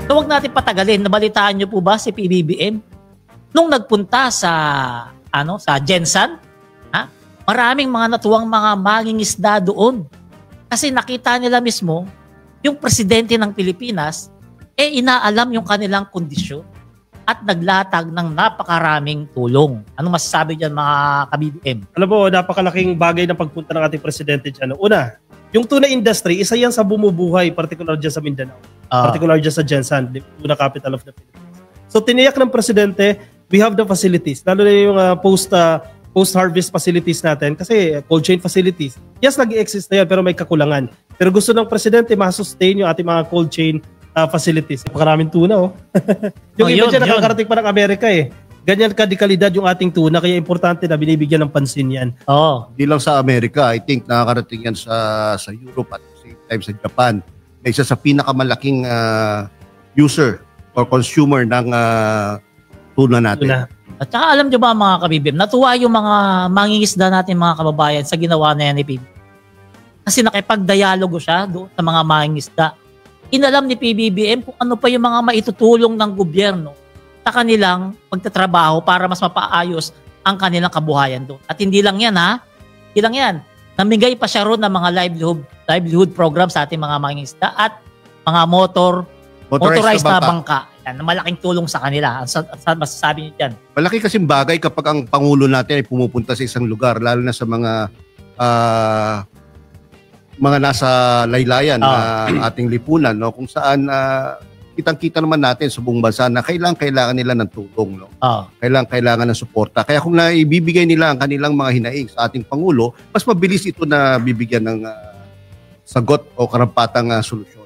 So, huwag natin patagalin. Nabalitaan niyo po ba si PBBM? Nung nagpunta sa Gensan, maraming mga natuwang mga mangingisda doon. Kasi nakita nila mismo, yung presidente ng Pilipinas, inaalam yung kanilang kondisyon at naglatag ng napakaraming tulong. Anong masasabi dyan mga ka-BBM? Alam mo, napakalaking bagay ng pagpunta ng ating presidente dyan. Una, yung tuna industry, isa yan sa bumubuhay, particular dyan sa Mindanao. Particular dyan sa Gensan, the tuna capital of the Philippines. So tiniyak ng presidente, we have the facilities, lalo na yung post-harvest facilities natin, kasi cold chain facilities. Yes, nag-i-exist na yan, pero may kakulangan. Pero gusto ng presidente, ma-sustain yung ating mga cold chain facilities. Napakaraming tuna, yung iba dyan, nakakarating pa ng Amerika Ganyan kadikalidad yung ating tuna, kaya importante na binibigyan ng pansin yan. Hindi lang sa Amerika, I think nakakarating yan sa Europe at the same time sa Japan. Na isa sa pinakamalaking user or consumer ng tuna natin. At saka alam nyo ba mga ka-BBM, natuwa yung mga mangingisda natin mga kababayan sa ginawa na yan ni PBBM. Kasi nakipag-dialogo siya doon sa mga mangingisda. Inalam ni PBBM kung ano pa yung mga maitutulong ng gobyerno sa kanilang pagtatrabaho para mas mapaayos ang kanilang kabuhayan doon. At hindi lang yan hindi lang yan. Namigay pa siya ron ng mga livelihood program sa ating mga mangingisda at mga motorized na bangka. Yan, malaking tulong sa kanila. Saan masasabi niyo dyan? Malaki kasing bagay kapag ang Pangulo natin ay pumupunta sa isang lugar, lalo na sa mga nasa laylayan ng ating lipunan, no? Kung saan kitang-kita naman natin sa buong bansa na kailangan nila ng tulong, no? Kailangan ng suporta. Kaya kung naibibigay nila ang kanilang mga hinaing sa ating Pangulo, mas mabilis ito na bibigyan ng sagot o karampatang solusyon.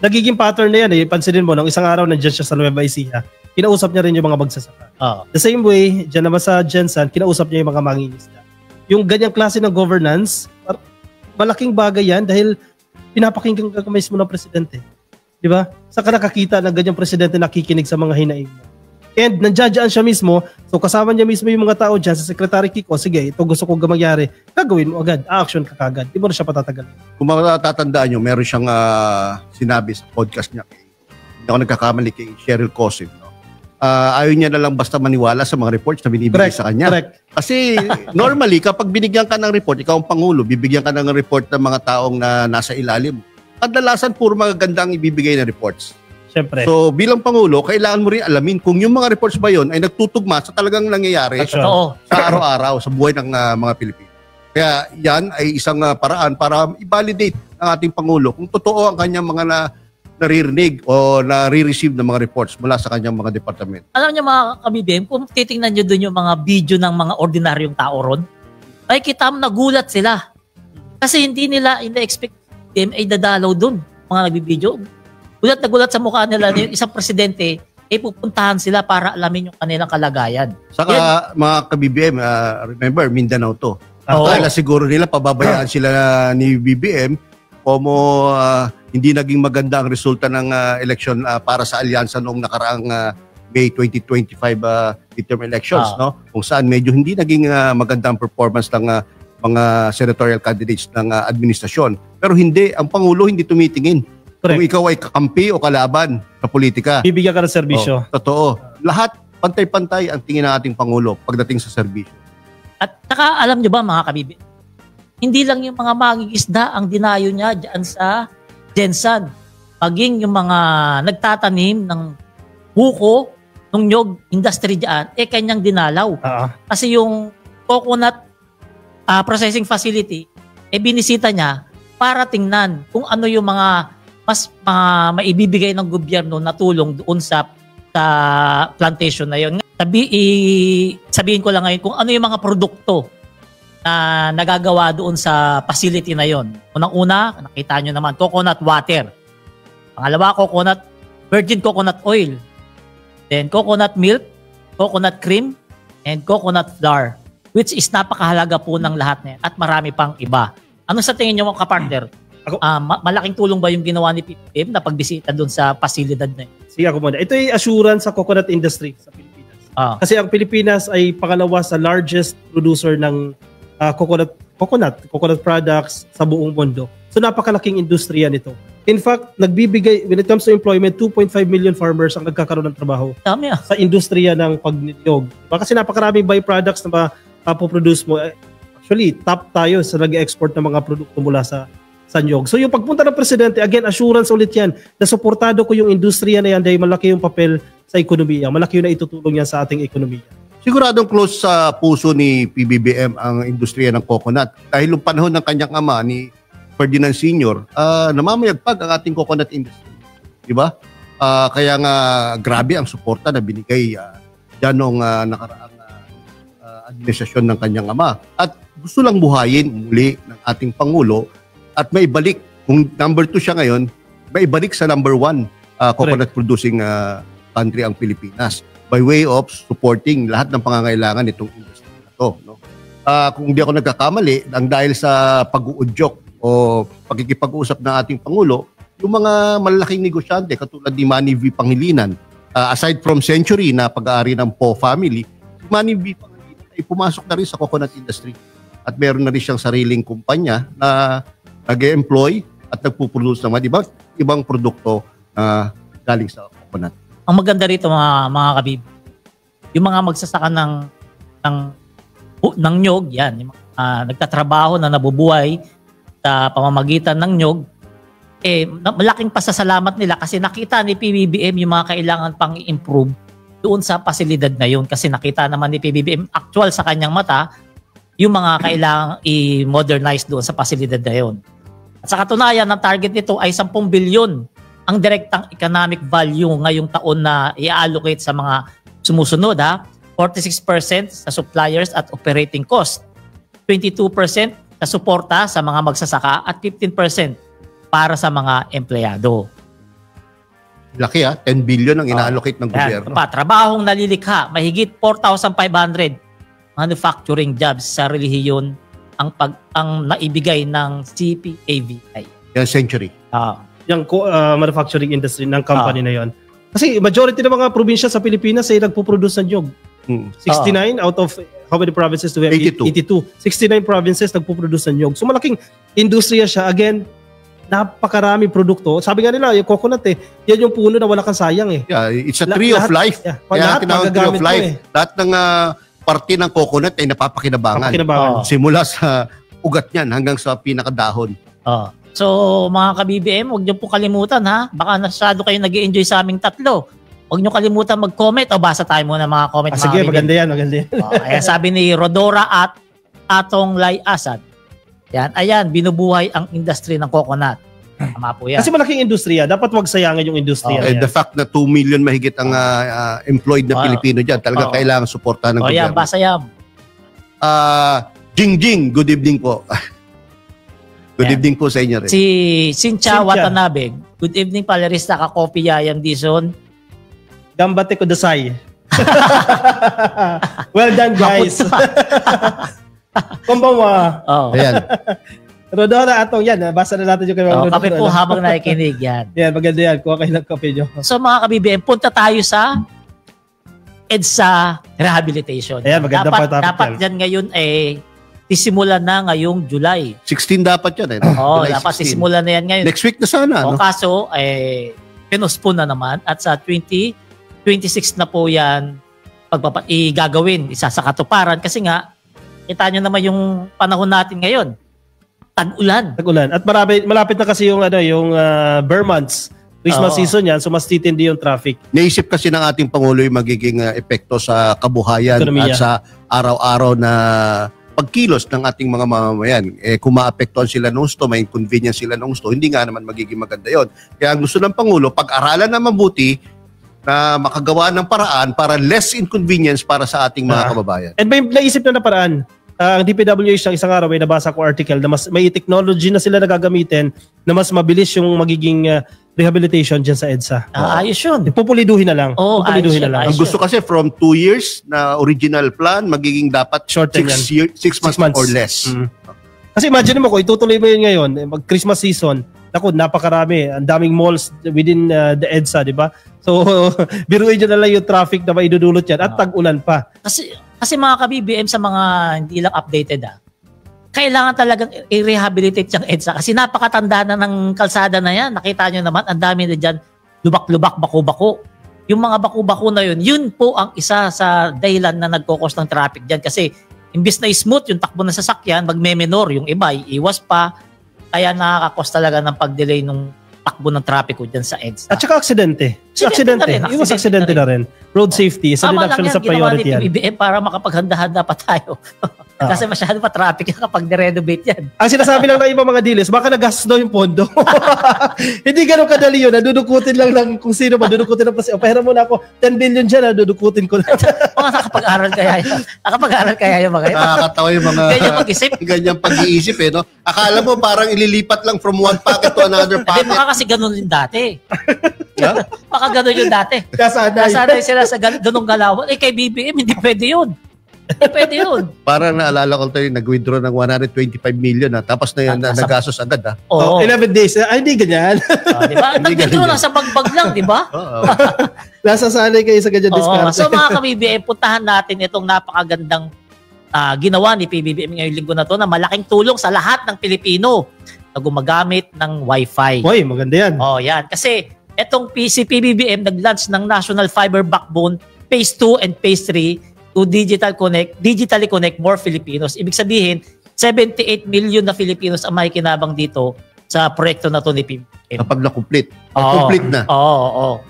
Nagiging pattern na yan. Pansinin mo, nung isang araw nandiyan siya sa Nueva Ecija, kinausap niya rin yung mga magsasaka. The same way, dyan naman sa Gensan, kinausap niya yung mga mangingisda. Yung ganyang klase ng governance, malaking bagay yan dahil pinapakinggan ka mismo ng presidente. Di ba? Saka nakakita ng ganyang presidente nakikinig sa mga hinaing mo. And nandiyan siya mismo, so kasama niya mismo yung mga tao dyan sa Secretary Kiko, sige, ito gusto ko mangyari, gagawin mo agad, action ka kagad. Di mo na siya patatagal. Kung matatandaan nyo, meron siyang sinabi sa podcast niya, hindi ako nagkakamali kay Cheryl Cosim. No? Ayaw niya na lang basta maniwala sa mga reports na binibigay sa kanya. Correct. Kasi normally, kapag binigyan ka ng report, ikaw ang Pangulo, bibigyan ka ng report ng mga taong na nasa ilalim. Kadalasan, puro magagandang ibibigay na reports. Siyempre. So bilang Pangulo, kailangan mo rin alamin kung yung mga reports ba yun ay nagtutugma sa talagang nangyayari sa araw-araw sa buhay ng mga Pilipino. Kaya yan ay isang paraan para i-validate ng ating Pangulo kung totoo ang kanyang mga naririnig o nare-receive ng mga reports mula sa kanyang mga departamento. Alam niyo mga ka-BBM, kung titingnan niyo doon yung mga video ng mga ordinaryong tao ron, ay kita mo nagulat sila. Kasi hindi nila ina-expect them ay dadalaw doon, mga nagbibideo. Gulat na gulat sa mukha nila na yung isang presidente, pupuntahan sila para alamin yung kanilang kalagayan. Saka mga ka-BBM, remember, Mindanao to. Dahil siguro nila, pababayaan sila ni BBM kung hindi naging maganda ang resulta ng election para sa alyansa noong nakaraang May 2025 midterm elections. No? Kung saan medyo hindi naging maganda ang performance ng mga senatorial candidates ng administrasyon. Pero hindi, ang Pangulo hindi tumitingin. Correct. Kung ikaw ay kakampi o kalaban sa politika. Bibigyan ka ng serbisyo. Totoo. Lahat pantay-pantay ang tingin ng ating Pangulo pagdating sa serbisyo. At saka alam nyo ba mga kabibig, hindi lang yung mga mangingisda ang dinayo niya dyan sa Gensan. Maging yung mga nagtatanim ng buko, ng nyog industry dyan, kanyang dinalaw. Kasi yung coconut processing facility, binisita niya para tingnan kung ano yung mga mas maibibigay ng gobyerno na tulong doon sa plantation na yun. Sabihin ko lang ngayon kung ano yung mga produkto na nagagawa doon sa facility na yon. Unang-una, nakita nyo naman, coconut water. Pangalawa, virgin coconut oil. Then coconut milk, coconut cream, and coconut flour, which is napakahalaga po ng lahat na yan at marami pang iba. Ano sa tingin nyo mga kapartner? Malaking tulong ba yung ginawa ni PBBM na pagbisita doon sa pasilidad na yun? Sige ako muna. Ito ay assurance sa coconut industry sa Pilipinas. Kasi ang Pilipinas ay pangalawa sa largest producer ng coconut products sa buong mundo. So napakalaking industriya nito. In fact, nagbibigay, when it comes to employment, 2.5 million farmers ang nagkakaroon ng trabaho Dami sa industriya ng pagniyog. Diba? Kasi napakaraming byproducts na mapoproduce mo. Actually, top tayo sa nag-export ng mga produkto mula sa niyog. So yung pagpunta ng presidente, again, assurance ulit yan na suportado ko yung industriya na yan dahil malaki yung papel sa ekonomiya. Malaki yung naitutulong yan sa ating ekonomiya. Siguradong close sa puso ni PBBM ang industriya ng coconut. Dahil yung panahon ng kanyang ama ni Ferdinand Sr., namamayagpag ang ating coconut industry. Diba? Kaya nga grabe ang suporta na binigay dyan noong nakaraang administrasyon ng kanyang ama. At gusto lang buhayin muli ng ating Pangulo at maibalik, kung number 2 siya ngayon, maibalik sa number 1 coconut producing country ang Pilipinas by way of supporting lahat ng pangangailangan nitong industry na to. No? Kung di ako nagkakamali, ang dahil sa pag-uudyok o pagkikipag-usap ng ating Pangulo, yung mga malalaking negosyante katulad ni Manny V. Pangilinan, aside from Century na pag-aari ng Po family, si Manny V. Pangilinan ay pumasok na rin sa coconut industry at meron na rin siyang sariling kumpanya na nag-employ at nagpuproduce ng ibang produkto galing sa coconut. Ang maganda rito mga kabib, yung mga magsasaka ng nyog, yan, yung nagtatrabaho na nabubuhay sa pamamagitan ng nyog, malaking pasasalamat nila kasi nakita ni PBBM yung mga kailangan pang i-improve doon sa pasilidad na yun kasi nakita naman ni PBBM actual sa kanyang mata yung mga kailangang i-modernize doon sa pasilidad na yun. At sa katunayan, ang target nito ay 10 bilyon ang direktang economic value ngayong taon na i-allocate sa mga sumusunod. 46% sa suppliers at operating cost, 22% sa suporta sa mga magsasaka at 15% para sa mga empleyado. Laki 10 billion ang ina-allocate ng gobyerno. Trabahong nalilikha, mahigit 4,500 manufacturing jobs sa relihiyon ang naibigay ng CPAVI. Yan, Century. Yung manufacturing industry ng company na yon. Kasi majority ng mga probinsya sa Pilipinas ay nagpo-produce ng nyog. 69 out of how many provinces do we have? 82. 69 provinces nagpo-produce ng nyog. So malaking industriya siya. Again, napakaraming produkto. Sabi nga nila, yung coconut yan yung puno na wala kang sayang Yeah, it's a tree of life. Kaya tinawag tree of life. Lahat ng parte ng coconut ay napapakinabangan. Simula sa ugat niyan hanggang sa pinakadahon. So mga ka-BBM, huwag niyo po kalimutan Baka nasyado kayo nag-i-enjoy sa aming tatlo. Huwag niyo kalimutan mag-comment o basa tayo muna mga comment. Sige, maganda yan. Ayan, sabi ni Rodora at Atong Lai Asad. Ayan, binubuhay ang industry ng coconut. Tama po yan. Kasi malaking industriya. Dapat wag sayangin yung industriya. The fact na 2 million mahigit ang employed na Pilipino dyan, talaga kailangan suportahan ng gobyerno. Yan, basa yan. Jingjing, good evening po. Good evening po sa inyo rin. Si Cynthia Watanabe, good evening Palerista ka Kopi Yayang Dison. Gambate kudasai. Well done guys. Konbanwa. Ayan. Rodora Atong yan. Basa na natin yung kay Rodora. Kape po habang nakikinig yan. Yan, maganda yan. Kuha kayo ng kape nyo. So mga ka-BBM, punta tayo sa EDSA rehabilitation. Ayan, maganda dapat yan ngayon sisimula na ngayong July. 16 dapat yan. Dapat sisimula na yan ngayon. Next week na sana. Kaso, pinuspon na naman at sa 2026 na po yan gagawin, isa sa katuparan kasi nga, kita nyo naman yung panahon natin ngayon. Tag-ulan. At malapit na kasi yung Burr months. Christmas season yan, so mas titindi yung traffic. Naisip kasi ng ating Pangulo yung magiging epekto sa kabuhayan at sa araw-araw na pagkilos ng ating mga mamamayan. Kung maapektuhan sila ng gusto, may inconvenience sila ng gusto, hindi nga naman magiging maganda yon. Kaya ang gusto ng Pangulo, pag-aralan na mabuti na makagawa ng paraan para less inconvenience para sa ating mga kababayan. And may naisip na paraan. Ang DPWH ng isang araw ay nabasa ko article na may technology na sila nagagamitin na mas mabilis yung magiging rehabilitation dyan sa EDSA. Ayos yun. Pupuliduhin na lang. Pupuliduhin na lang. Ang gusto kasi from 2 years na original plan, magiging dapat 6 months or less. Kasi imagine mo kung itutuloy mo yun ngayon, mag-Christmas season, napakarami. Ang daming malls within the EDSA, di ba? So, biruin nyo na lang yung traffic na maidudulot yan at tag-ulan pa. Kasi mga ka-BBM sa mga hindi lang updated kailangan talagang i-rehabilitate yung EDSA kasi napakatanda na ng kalsada na yan. Nakita nyo naman, ang dami na dyan, lubak-lubak, bako-bako. Yung mga bako-bako na yun po ang isa sa dahilan na nagkukos ng traffic dyan kasi imbis na smooth yung takbo ng sasakyan, magme-menor, yung iba, iwas pa, kaya nakakakos talaga ng pag-delay nung takbo ng traffic dyan sa EDSA. At saka aksidente. Iwas aksidente na rin. Road safety, isa din actually sa priority yan. PBBM para makapaghanda-handa pa tayo. Kasi masyado pa traffic kapag nirenovate yan. Ang sinasabi lang ng ibang mga dealers, baka nagastos daw yung pondo. Hindi ganun kadali yun. Nadudukutin lang kung sino ba. Dudukutin lang kasi, pera muna ako, 10 billion dyan, nadudukutin ko lang. Mga nakapag-aral kaya yun. Nakapag-aral kaya yung mga yun. Nakakatawa yung mga ganyang pag-iisip eh. No? Akala mo parang ililipat lang from one pocket to another pocket. Hindi, baka kasi ganun din dati. Baka ganun yung dati. Kasanay sila sa ganung galawan. Kay BBM, hindi pwede yun. Hindi pwede yun. Parang naalala ko tayo, nag-withdraw ng 125 million tapos na yun, nagastos agad Oo. 11 days. Ay, hindi ganyan. Diba? Nag-withdraw lang sa bagbag lang, di ba? Nasasanay kayo sa ganyan discount. So mga ka-BBM, puntahan natin itong napakagandang ginawa ni PBBM ngayong linggo na to na malaking tulong sa lahat ng Pilipino na gumagamit ng Wi-Fi. Uy, maganda yan. Yan. Kasi itong PBBM nag-launch ng National Fiber Backbone Phase 2 and Phase 3 to digitally connect more Filipinos. Ibig sabihin, 78 million na Filipinos ang makikinabang dito sa proyekto na to ni PBBM. Kapag na-complete. Complete na. Oo.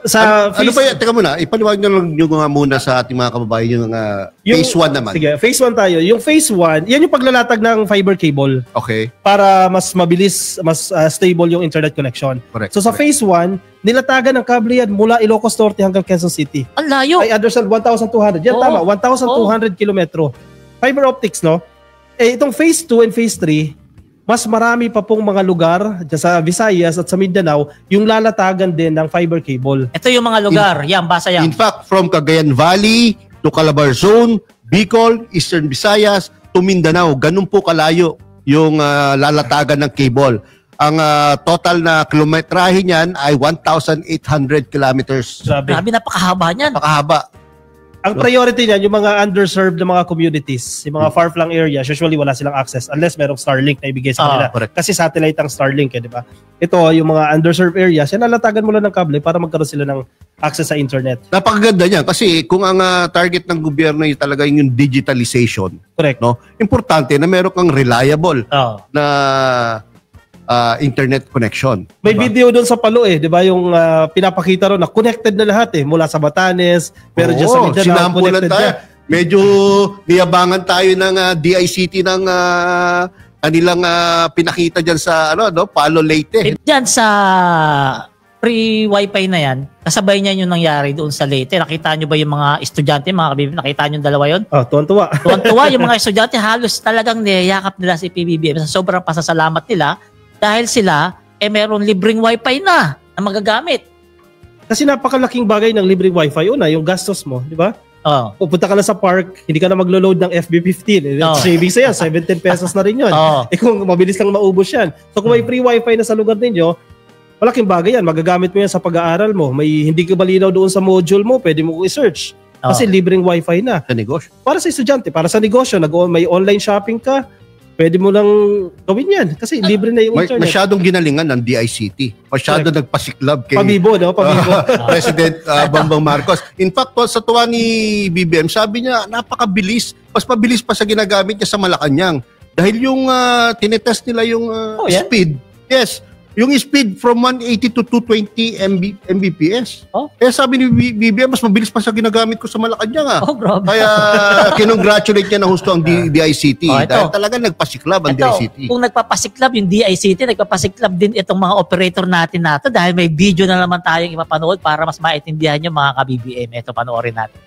Sa ano ba yan? Teka muna, ipaliwag nyo lang yung muna sa ating mga kababayan yung Phase 1 naman. Sige, Phase 1 tayo. Yung Phase 1, yan yung paglalatag ng fiber cable. Okay. Para mas mabilis, mas stable yung internet connection. Correct. So sa Phase 1, nilatagan ng kable yan mula Ilocos Norte hanggang Quezon City. Ang layo. I understand, 1,200. Yan tama, 1,200 kilometro. Fiber optics, no? Itong Phase 2 and Phase 3, mas marami pa pong mga lugar dyan sa Visayas at sa Mindanao yung lalatagan din ng fiber cable. Ito yung mga lugar. Basa yan. In fact, from Cagayan Valley to Calabarzon, Bicol, Eastern Visayas to Mindanao, ganun po kalayo yung lalatagan ng cable. Ang total na kilometrahe niyan ay 1,800 kilometers. Grabe, napakahaba niyan. Napakahaba. Ang priority niyan, yung mga underserved na mga communities, yung mga far-flung areas, usually wala silang access unless merong Starlink na ibigay sa kanila. Correct. Kasi satellite ang Starlink, di ba? Ito, yung mga underserved areas, yan lalatagan mo lang ng kable para magkaroon sila ng access sa internet. Napakaganda niyan kasi kung ang target ng gobyerno ay talaga yung digitalization. Correct. No? Importante na meron kang reliable na internet connection. May video doon sa Palo di ba? Yung pinapakita ron na connected na lahat mula sa Batanes, pero dyan sa Mindanao, connected tayo. Medyo niyabangan tayo ng DICT ng kanilang pinakita dyan sa Palo Leyte. Dyan sa free wifi na yan, kasabay niya yung nangyari doon sa Leyte. Nakita nyo ba yung mga estudyante, mga kabibim? Nakita nyo yung dalawa yun? Tuwan-tuwa. Tuwan-tuwa yung mga estudyante, halos talagang niyayakap nila si PBBM sa sobrang pasasalamat nila dahil sila meron libreng wifi na magagamit. Kasi napakalaking bagay ng libreng wifi. Una, yung gastos mo, di ba? Pupunta ka na sa park, hindi ka na maglo-load ng FB15. Savings yan, 17 pesos na rin yun. Kung mabilis lang maubos yan. So kung may free wifi na sa lugar ninyo, malaking bagay yan. Magagamit mo yan sa pag-aaral mo. May hindi ka balinaw doon sa module mo, pwede mo i-search. Kasi libreng wifi na. Sa negosyo. Para sa estudyante, para sa negosyo, may online shopping ka, pwede mo lang gawin yan. Kasi libre na yung internet. Masyadong ginalingan ng DICT. Masyado nagpasiklab kay Pabibo, no? Pabibo. President Bongbong Marcos. In fact, sa tuwa ni BBM, sabi niya, napakabilis. Mas mabilis pa sa ginagamit niya sa Malacanang. Dahil yung tinetest nila yung speed. Yes. Yung speed from 180 to 220 Mbps. Kaya sabi ni BBM, mas mabilis pa sa ginagamit ko sa Malacanang. Grabe. Kaya kinongratulate niya na husto ang DICT. Dahil talaga nagpasiklab ang DICT. Kung nagpapasiklab yung DICT, nagpapasiklab din itong mga operator natin nato dahil may video na naman tayong ipapanood para mas maintindihan yung mga ka-BBM. Ito, panoorin natin.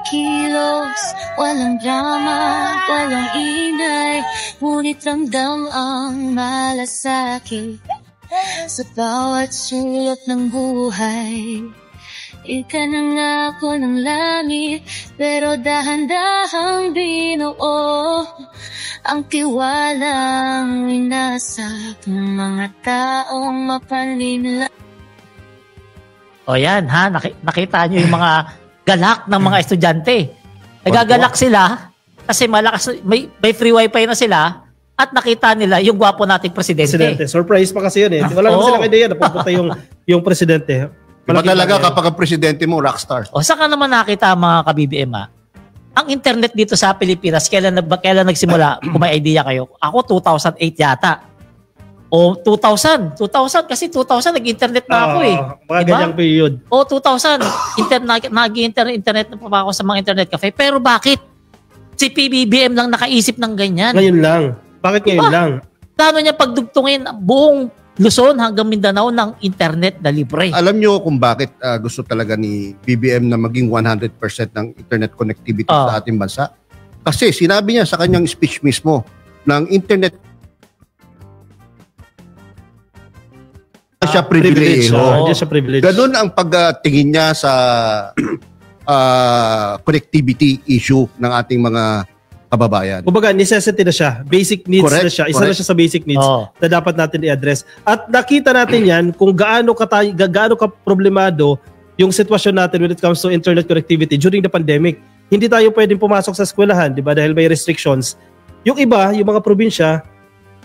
Kilos, walang drama, walang ingay, ngunit ramdam ang malasakit. Sa bawat sulot ng buhay, ikanangako ng langit, pero dahan-dahang binuo ang tiwalang winasak ng mga taong mapalinla. Yan nakita nyo yung mga galak ng mga estudyante. Nagagalak sila Kasi malakas, may free wifi na sila at nakita nila yung gwapo nating presidente. Surprise pa kasi yun eh. Wala naman silang ideya na pupunta yung presidente. Iba talaga kapag ang presidente mo, rockstar. O saan ka naman nakita mga ka-BBM ang internet dito sa Pilipinas, kailan nagsimula? Kung may idea kayo. Ako 2008 yata. O 2000 kasi 2000 nag-internet na ako eh. Mga ganyang period. O 2000 nag-internet na pa ako sa mga internet cafe. Pero bakit? Si PBBM lang nakaisip ng ganyan. Ngayon lang. Bakit ngayon lang? Plano niya pagdugtungin buong Luzon hanggang Mindanao ng internet na libre. Alam nyo kung bakit gusto talaga ni BBM na maging 100% ng internet connectivity sa ating bansa? Kasi sinabi niya sa kanyang speech mismo ng internet siya privilege. Ganun ang pagtingin niya sa connectivity issue ng ating mga kababayan. Kumbaga, necessity na siya. Basic needs na siya. Isa na siya sa basic needs na dapat natin i-address. At nakita natin yan kung gaano ka problemado yung sitwasyon natin when it comes to internet connectivity during the pandemic. Hindi tayo pwedeng pumasok sa eskwelahan, di ba? Dahil may restrictions. Yung iba, yung mga probinsya,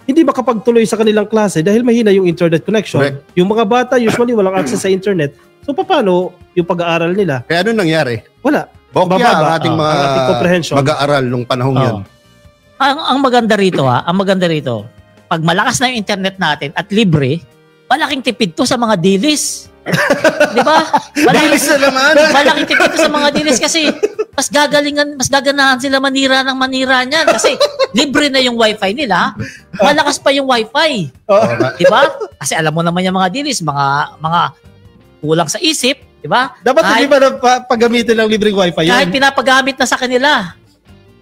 hindi makapagtuloy sa kanilang klase dahil mahina yung internet connection. Correct. Yung mga bata, usually walang access sa internet. So, paano yung pag-aaral nila? Kaya ano nangyari? Wala. Bokya ang ating mga mag-aaral nung panahon yun. Ang maganda rito, pag malakas na yung internet natin at libre, malaking tipid to sa mga dilis. Di ba? Dilis na naman. Malaking tipid to sa mga dilis kasi mas gaganahan sila manira niyan kasi libre na yung wifi nila, malakas pa yung wifi. Di ba? Kasi alam mo naman yung mga dilis, mga kulang sa isip, di ba? Dapat hindi ba paggamitin ng libreng wifi yun? Kahit pinapagamit na sa kanila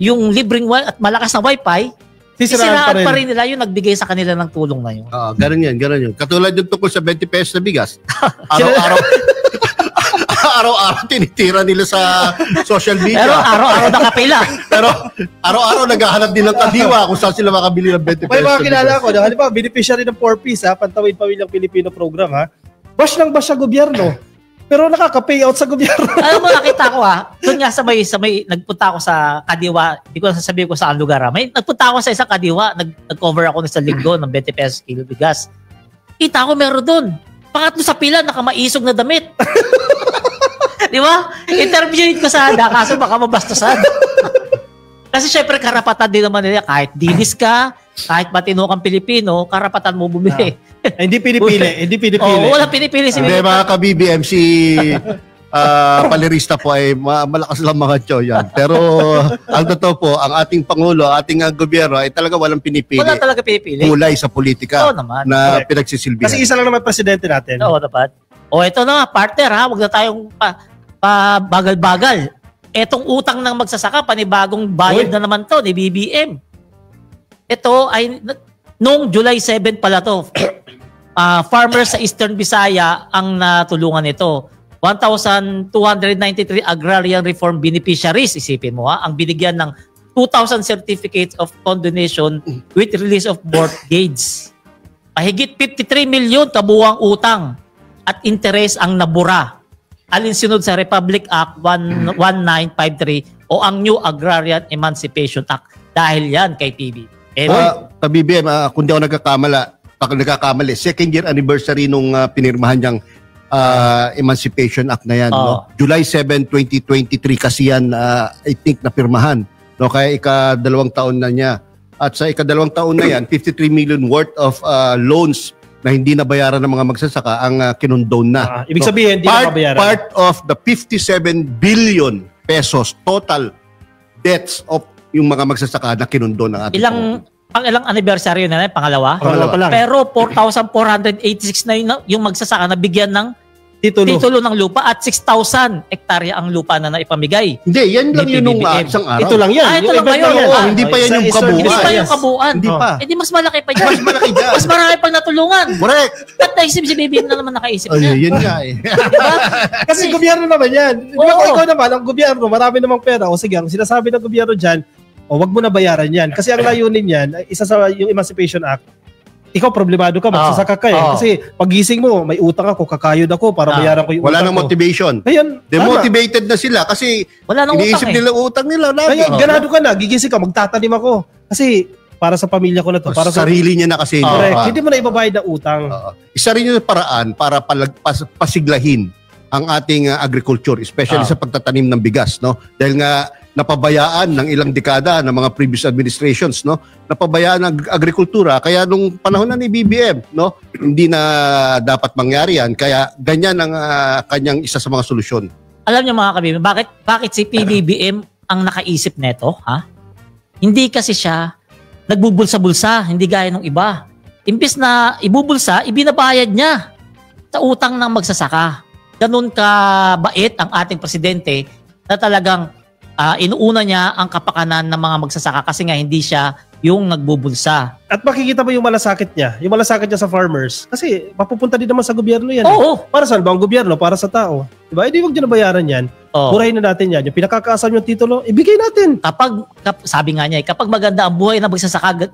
yung libreng at malakas na wifi, sisiraan pa rin nila yung nagbigay sa kanila ng tulong na yun. Ganun yan. Katulad yung tungkol sa 20 pesos na bigas. Araw-araw tinitira nila sa social media. Pero araw-araw nakapila. Pero araw-araw naghahanap din ng kadiwa kung saan sila makabili ng 20 pesos. May mga kilala ko, halimbawa, beneficiary ng 4Ps, Pantawid Pamilyang Pilipino program, bash lang ba siya gobyerno? Pero nakaka-payout sa gobyerno. Alam mo, nakita ko doon nga sa may nagpunta ako sa Kadiwa, hindi ko sasabihin ko saan lugar. Nagpunta ako sa isang Kadiwa, nag-cover ako sa linggo ng 20 pesos kilo bigas. Kita ko meron doon. Pangatlo sa pila, nakamaisog na damit. Di ba? Interviewin ko sana, kaso baka mabastusan. Kasi syempre karapatan din naman nila, kahit dilis ka, kahit matino kang Pilipino, karapatan mo bumili. Hindi pinipili. Wala pinipili si Hindi, mga ka-BBM, si Palerista po ay malakas lang mga tiyo yan. Pero ang totoo po, ang ating Pangulo, ating gobyerno ay talaga walang pinipili. Wala talaga pinipili. Kulay sa politika na correct. pinagsisilbihan. Kasi isa lang naman presidente natin. Oo, dapat. Ito na, partner huwag na tayong bagal-bagal. Etong utang ng magsasaka, panibagong bayad na naman to ni BBM. Ito ay, noong July 7 pala to, farmers sa Eastern Visaya ang natulungan ito. 1,293 agrarian reform beneficiaries, isipin mo ang binigyan ng 2,000 certificates of condonation with release of mortgage. Mahigit 53 milyon kabuuang utang at interes ang nabura. Alinsunod sa Republic Act 1953 o ang New Agrarian Emancipation Act. Dahil yan kay PB. BBM, kung di ako nagkakamali, second year anniversary nung pinirmahan niyang Emancipation Act na yan. No? July 7, 2023 kasi yan, I think, napirmahan. No? Kaya ika-2 taon na niya. At sa ika-2 taon na yan, 53 million worth of loans na hindi nabayaran ng mga magsasaka ang kinondone na. Ibig sabihin, hindi na mabayaran. Part of the 57 billion pesos total debts of yung mga magsasaka na kinondone ng ating ilang anniversary na pangalawa? Pangalawa pa lang. Pero 4,486 na yung magsasaka na bigyan ng titulo ng lupa at 6,000 hektarya ang lupa na naipamigay. Hindi, yan lang yun nung isang araw. Ito lang yan. Ito lang ba yun? Hindi pa yan yung kabuuan. Hindi pa yung kabuuan. Hindi pa. Di mas malaki pa yan. Mas malaki dyan. Mas marami pang natulungan. Correct. At naisip si BBM na naman nakaisip niya. Yun nga eh. Diba? Kasi gobyerno naman yan. Ikaw naman, ang gobyerno, marami namang pera. O sige, ang sinasabi ng gobyerno dyan, wag mo na bayaran yan. Kasi ang layunin yan, isa sa yung Emancipation Act, ikaw problemado ka, magsasaka ka eh. Kasi pagising mo, may utang ako, kakayod ako para bayaran ko yung wala utang nang ko. motivation. Ngayon, Demotivated na sila kasi Wala nang iniisip utang nila utang nila. Ngayon, ganado ka na, gigising ka, magtatanim ako. Kasi para sa pamilya ko na to. Para sa sarili niya na kasi. Correct. Hindi mo na ibabayad ng utang. Isa rin yung paraan para pasiglahin ang ating agriculture, especially sa pagtatanim ng bigas, no? Dahil nga napabayaan ng ilang dekada ng mga previous administrations, no? Napabayaan ng agrikultura, kaya nung panahon na ni BBM, no? Hindi na dapat mangyari yan, kaya ganyan ang kanyang isa sa mga solusyon. Alam niyo mga kabibi, bakit si PBBM ang nakaisip neto, ha? Hindi kasi siya nagbubulsa-bulsa, hindi gaya ng iba. Imbis na ibubulsa, ibinabayad niya sa utang ng magsasaka. Ganun ka bait ang ating presidente na talagang inuuna niya ang kapakanan ng mga magsasaka kasi nga hindi siya yung nagbubulsa. At makikita mo yung malasakit niya. Yung malasakit niya sa farmers. Kasi mapupunta din naman sa gobyerno yan. Oo. Para saan ba ang gobyerno? Para sa tao. Diba? Hindi wag niyo na bayaran yan. Murahin na natin yan. Yung pinakakaasam yung titulo, ibigay natin. Sabi nga niya, kapag maganda ang buhay ng magsasaka,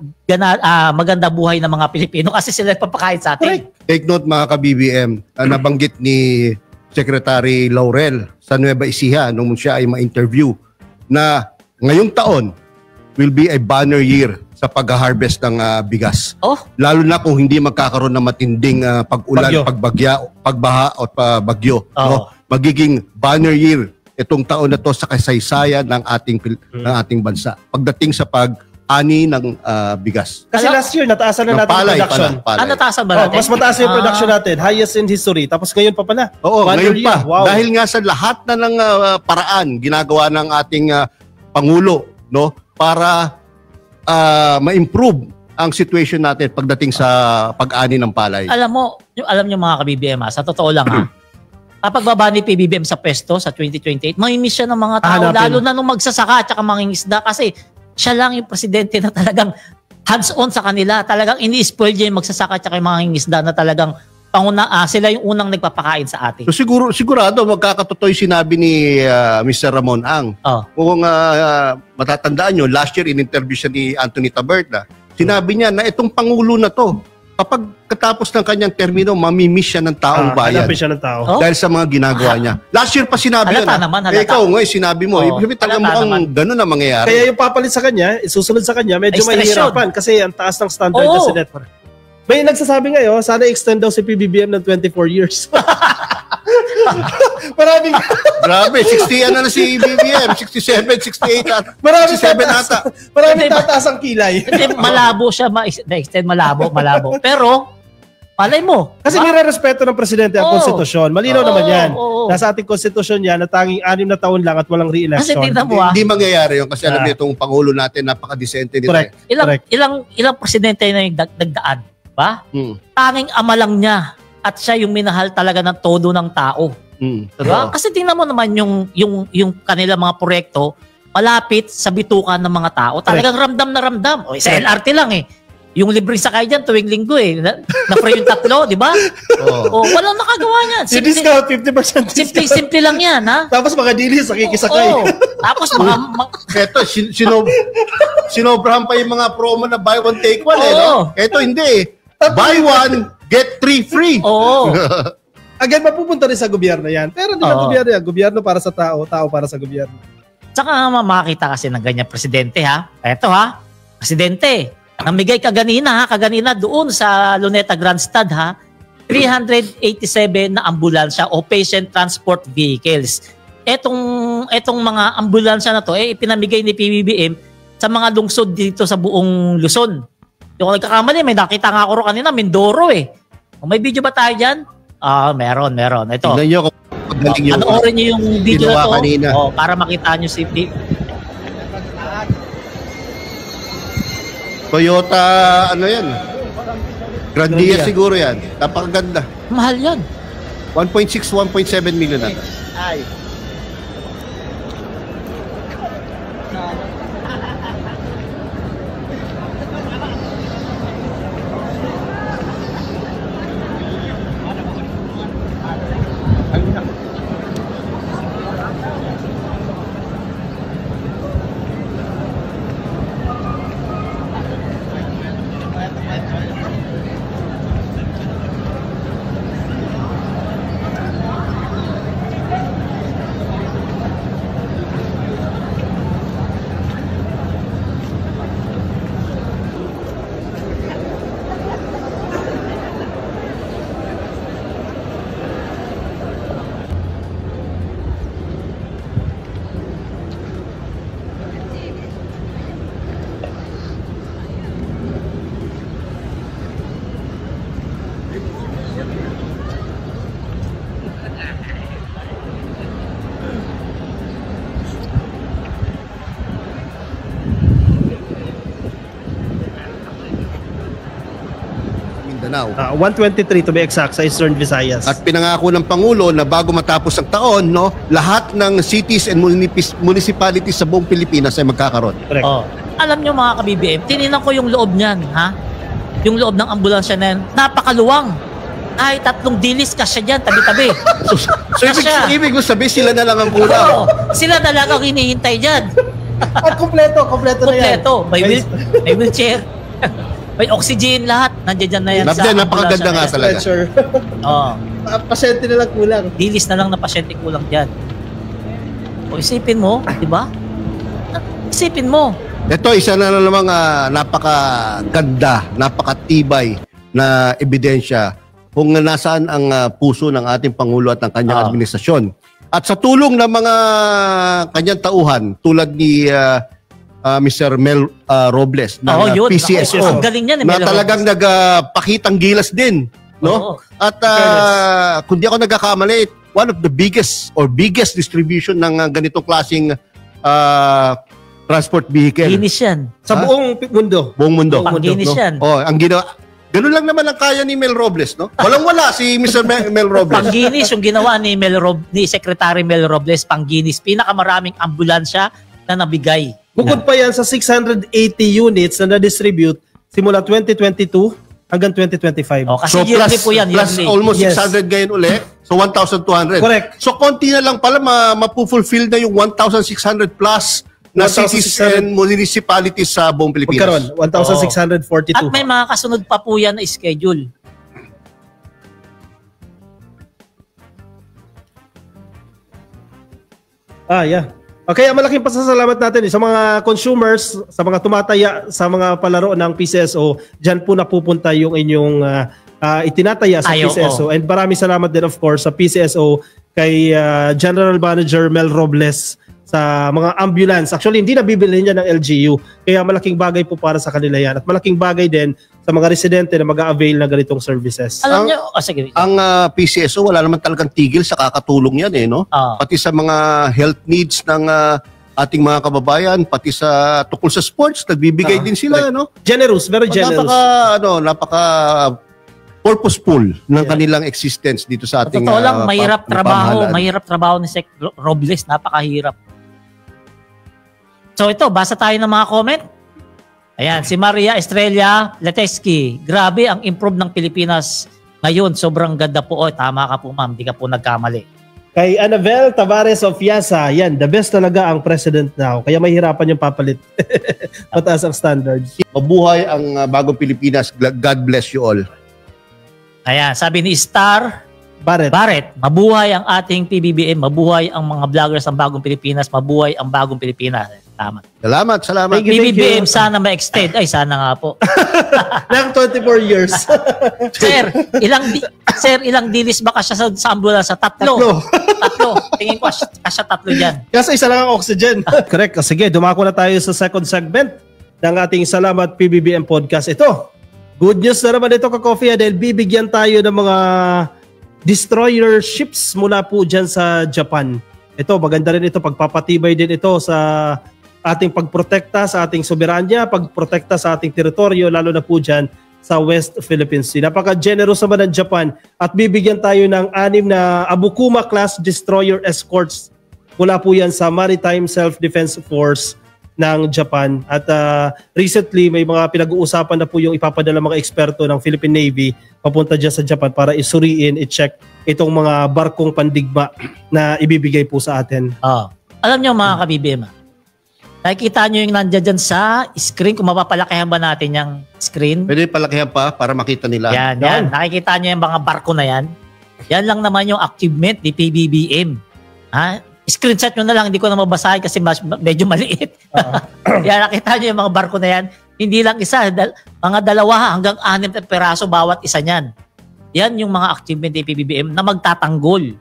maganda buhay ng mga Pilipino kasi sila papakain sa atin. Correct. Take note mga ka-BBM, nabanggit ni Secretary Laurel sa Nueva Ecija nung siya ay ma-interview na ngayong taon will be a banner year sa pag-harvest ng bigas. Lalo na kung hindi magkakaroon ng matinding pag-ulan, pagbaha o bagyo. No? Magiging banner year itong taon na to sa kasaysayan ng ating bansa. Pagdating sa pag-ani ng bigas. Kasi last year, nataasan na natin yung production. Nataasan ba natin? Mas mataas yung production natin. Highest in history. Tapos ngayon pa pala. Oo, ngayon pa. Wow. Dahil nga sa lahat na ng paraan ginagawa ng ating Pangulo, no, para ma-improve ang situation natin pagdating sa pag-ani ng palay. Alam niyo mga ka-BBM, sa totoo lang kapag baba ni PBBM sa pwesto sa 2028, mamimiss siya ng mga tao, lalo na nung magsasaka at saka mangingisda kasi siya lang yung presidente na talagang hands-on sa kanila. Talagang ini-spoil niya yung magsasaka at saka yung mangingisda na talagang sila yung unang nagpapakain sa atin. So sigurado magkakatotoo yung sinabi ni Mr. Ramon Ang. Kung matatandaan nyo, last year in-interview siya ni Anthony Taberna. Sinabi niya na itong Pangulo na to, kapag katapos ng kanyang termino, mamimiss siya ng taong bayan. Hanapin siya ng tao. Dahil sa mga ginagawa niya. Last year pa sinabi halata yun. Naman, halata. Ikaw ngayon sinabi mo. Ibig talagang mukhang ganun na mangyayari. Kaya yung papalit sa kanya, isusunod sa kanya, medyo mahihirapan kasi ang taas ng standard niya sa net. May nagsasabi ngayon, sana extend daw si PBBM ng 24 years. Maraming... Grabe, 60 na si BBM, 67, 68, maraming 67 ata. Maraming tataas ang kilay. Malabo siya ma-extend, malabo. Pero, malay mo. Kasi nire-respeto ng presidente ang konstitusyon. Malinaw naman yan. Nasa ating konstitusyon yan na tanging 6 na taon lang at walang re-election. Kasi tingnan mo Hindi mangyayari yun kasi alam niyo itong Pangulo natin, napaka-decente nito. Correct. Ilang presidente na yung nagdaan. Ba? Tanging ama lang niya at siya yung minahal talaga ng todo ng tao. Diba? Kasi tingnan mo naman yung kanila mga proyekto malapit sa bitukan ng mga tao. Talagang ramdam na ramdam. Sa LRT lang Yung libreng sakay dyan tuwing linggo na-free yung 3, di ba? Walang nakagawa niyan. Discount 50% discount. Simple lang yan, ha? Tapos mga dilis, nakikisakay. Tapos Ito, sinobrahan pa yung mga promo na buy one, take one. No? Ito hindi. Buy one, get 3 free. Again, mapupunta rin sa gobyerno yan. Pero di na gobyerno yan. Gobyerno para sa tao, tao para sa gobyerno. Tsaka makita kasi ng ganyan presidente, ha? Eto, ha? Presidente, namigay kaganina doon sa Luneta Grandstand, ha? 387 na ambulansya o patient transport vehicles. Etong mga ambulansya na to, ipinamigay ni PBBM sa mga lungsod dito sa buong Luzon. Yung nagkakamali, may nakita nga ako kanina, Mindoro Kung may video ba tayo dyan? Meron. Ito. Tignan nyo kung magaling yung panoorin nyo yung video na to kanina. Para makita nyo si Toyota, ano yan? Grandia siguro yan. Napakaganda. Mahal yan. 1.6, 1.7 million ata. Mindanao. 123 to be exact sa Eastern Visayas. At pinangako ng Pangulo na bago matapos ang taon, no, lahat ng cities and municipalities sa buong Pilipinas ay magkakaroon. Correct. Oh. Alam nyo mga ka-BBM, tininan ko yung loob niyan, ha? Yung loob ng ambulansya na yan, napakaluwang. Ay, 3 dilis kasya dyan, tabi-tabi. So ibig mo sabihin sila na lang ang kulang. Oo, sila na lang ang hinihintay dyan. At kompleto na yan. Kompleto. May wheelchair. May oxygen lahat. Nandiyan dyan na yan sa napakaganda nga talaga. Oo. Pasyente na lang kulang. Dilis na lang na pasyente kulang dyan. O isipin mo, di ba? Isipin mo. Ito, isa na namang napakaganda, napakatibay na ebidensya kung nasaan ang puso ng ating Pangulo at ng kanyang administrasyon. At sa tulong ng mga kanyang tauhan, tulad ni Mr. Mel Robles ng PCSO, ang galing niyan, na talagang nagpakitang gilas din. No? At kung di ako nagkakamali, one of the biggest distribution ng ganitong klaseng transport vehicle. Ginis yan. Sa buong mundo. Buong mundo. Pang-ginis yan. Oh, ang ginawa, ganun lang naman ang kaya ni Mel Robles, no? Walang-wala si Mr. Mel Robles. Pang-ginis yung ginawa ni Secretary Mel Robles, pang-ginis. Pinakamaraming ambulansya na nabigay. Bukod pa yan sa 680 units na na-distribute simula 2022 hanggang 2025. Oh, kasi yearly po yan. Plus almost 600 ngayon ulit. So 1,200. Correct. So konti na lang pala mapufulfill na yung 1,600 plus na cities and municipalities sa buong Pilipinas. Magkaroon, 1,642. At may mga kasunod pa po yan na schedule. Yeah. Okay, malaking pasasalamat natin sa mga consumers, sa mga tumataya sa mga palaro ng PCSO. Diyan po napupunta yung inyong itinataya sa PCSO. And maraming salamat din of course sa PCSO kay General Manager Mel Robles sa mga ambulance. Actually, hindi nabibili niya ng LGU. Kaya malaking bagay po para sa kanila yan. At malaking bagay din sa mga residente na mag-a-avail na ganitong services. Alam niyo, sige. Ang PCSO, wala naman talagang tigil sa kakatulong yan, no? Pati sa mga health needs ng ating mga kababayan, pati sa tukol sa sports, nagbibigay din sila, no? Generous, very generous. Napaka purposeful ng kanilang existence dito sa ating totoo lang, mahirap trabaho ni Sec Robles, napakahirap. So ito, basa tayo ng mga comment. Ayan, si Maria Estrella Leteski. Grabe ang improve ng Pilipinas ngayon. Sobrang ganda po. Oh, tama ka po ma'am, di ka po nagkamali. Kay Anabel Tavares of Yasa, yan, the best talaga ang president now. Kaya mahirapan yung papalit. Mataas ang standards. Mabuhay ang bagong Pilipinas. God bless you all. Ayan, sabi ni Star Barrett, mabuhay ang ating PBBM, mabuhay ang mga vloggers ng bagong Pilipinas, mabuhay ang bagong Pilipinas. Tama. Salamat. PBBM sana ma-extend. Ay, sana nga po. Lang 24 years. Sir, ilang dilis ba kasya sa ambulance? Tatlo. Tingin ko kasya 3 dyan. Kasi isa lang ang oxygen. Correct. Sige, dumako na tayo sa second segment ng ating Salamat PBBM Podcast. Ito, good news na naman ito ka-Coffee dahil bibigyan tayo ng mga destroyer ships mula po dyan sa Japan. Ito, maganda rin ito. Pagpapatibay din ito sa ating pagprotekta sa ating soberanya, pagprotekta sa ating teritoryo, lalo na po dyan sa West Philippine Sea. Napaka-generous naman ng Japan at bibigyan tayo ng 6 na Abukuma-class destroyer escorts mula po yan sa Maritime Self-Defense Force ng Japan. At recently, may mga pinag-uusapan na po yung ipapadala mga eksperto ng Philippine Navy papunta dyan sa Japan para isuriin, i-check itong mga barkong pandigma na ibibigay po sa atin. Alam nyo mga ka-BBM, nakikita nyo yung nandiyan dyan sa screen, kung mapapalakihan ba natin yung screen? Pwede palakihan pa para makita nila. Yan. Nakikita nyo yung mga barko na yan. Yan lang naman yung achievement ni PBBM. Screenshot nyo na lang, hindi ko na mabasahin kasi medyo maliit. Yan, nakita nyo yung mga barko na yan. Hindi lang isa, mga 2 hanggang 6 na peraso bawat isa niyan. Yan yung mga achievement ni PBBM na magtatanggol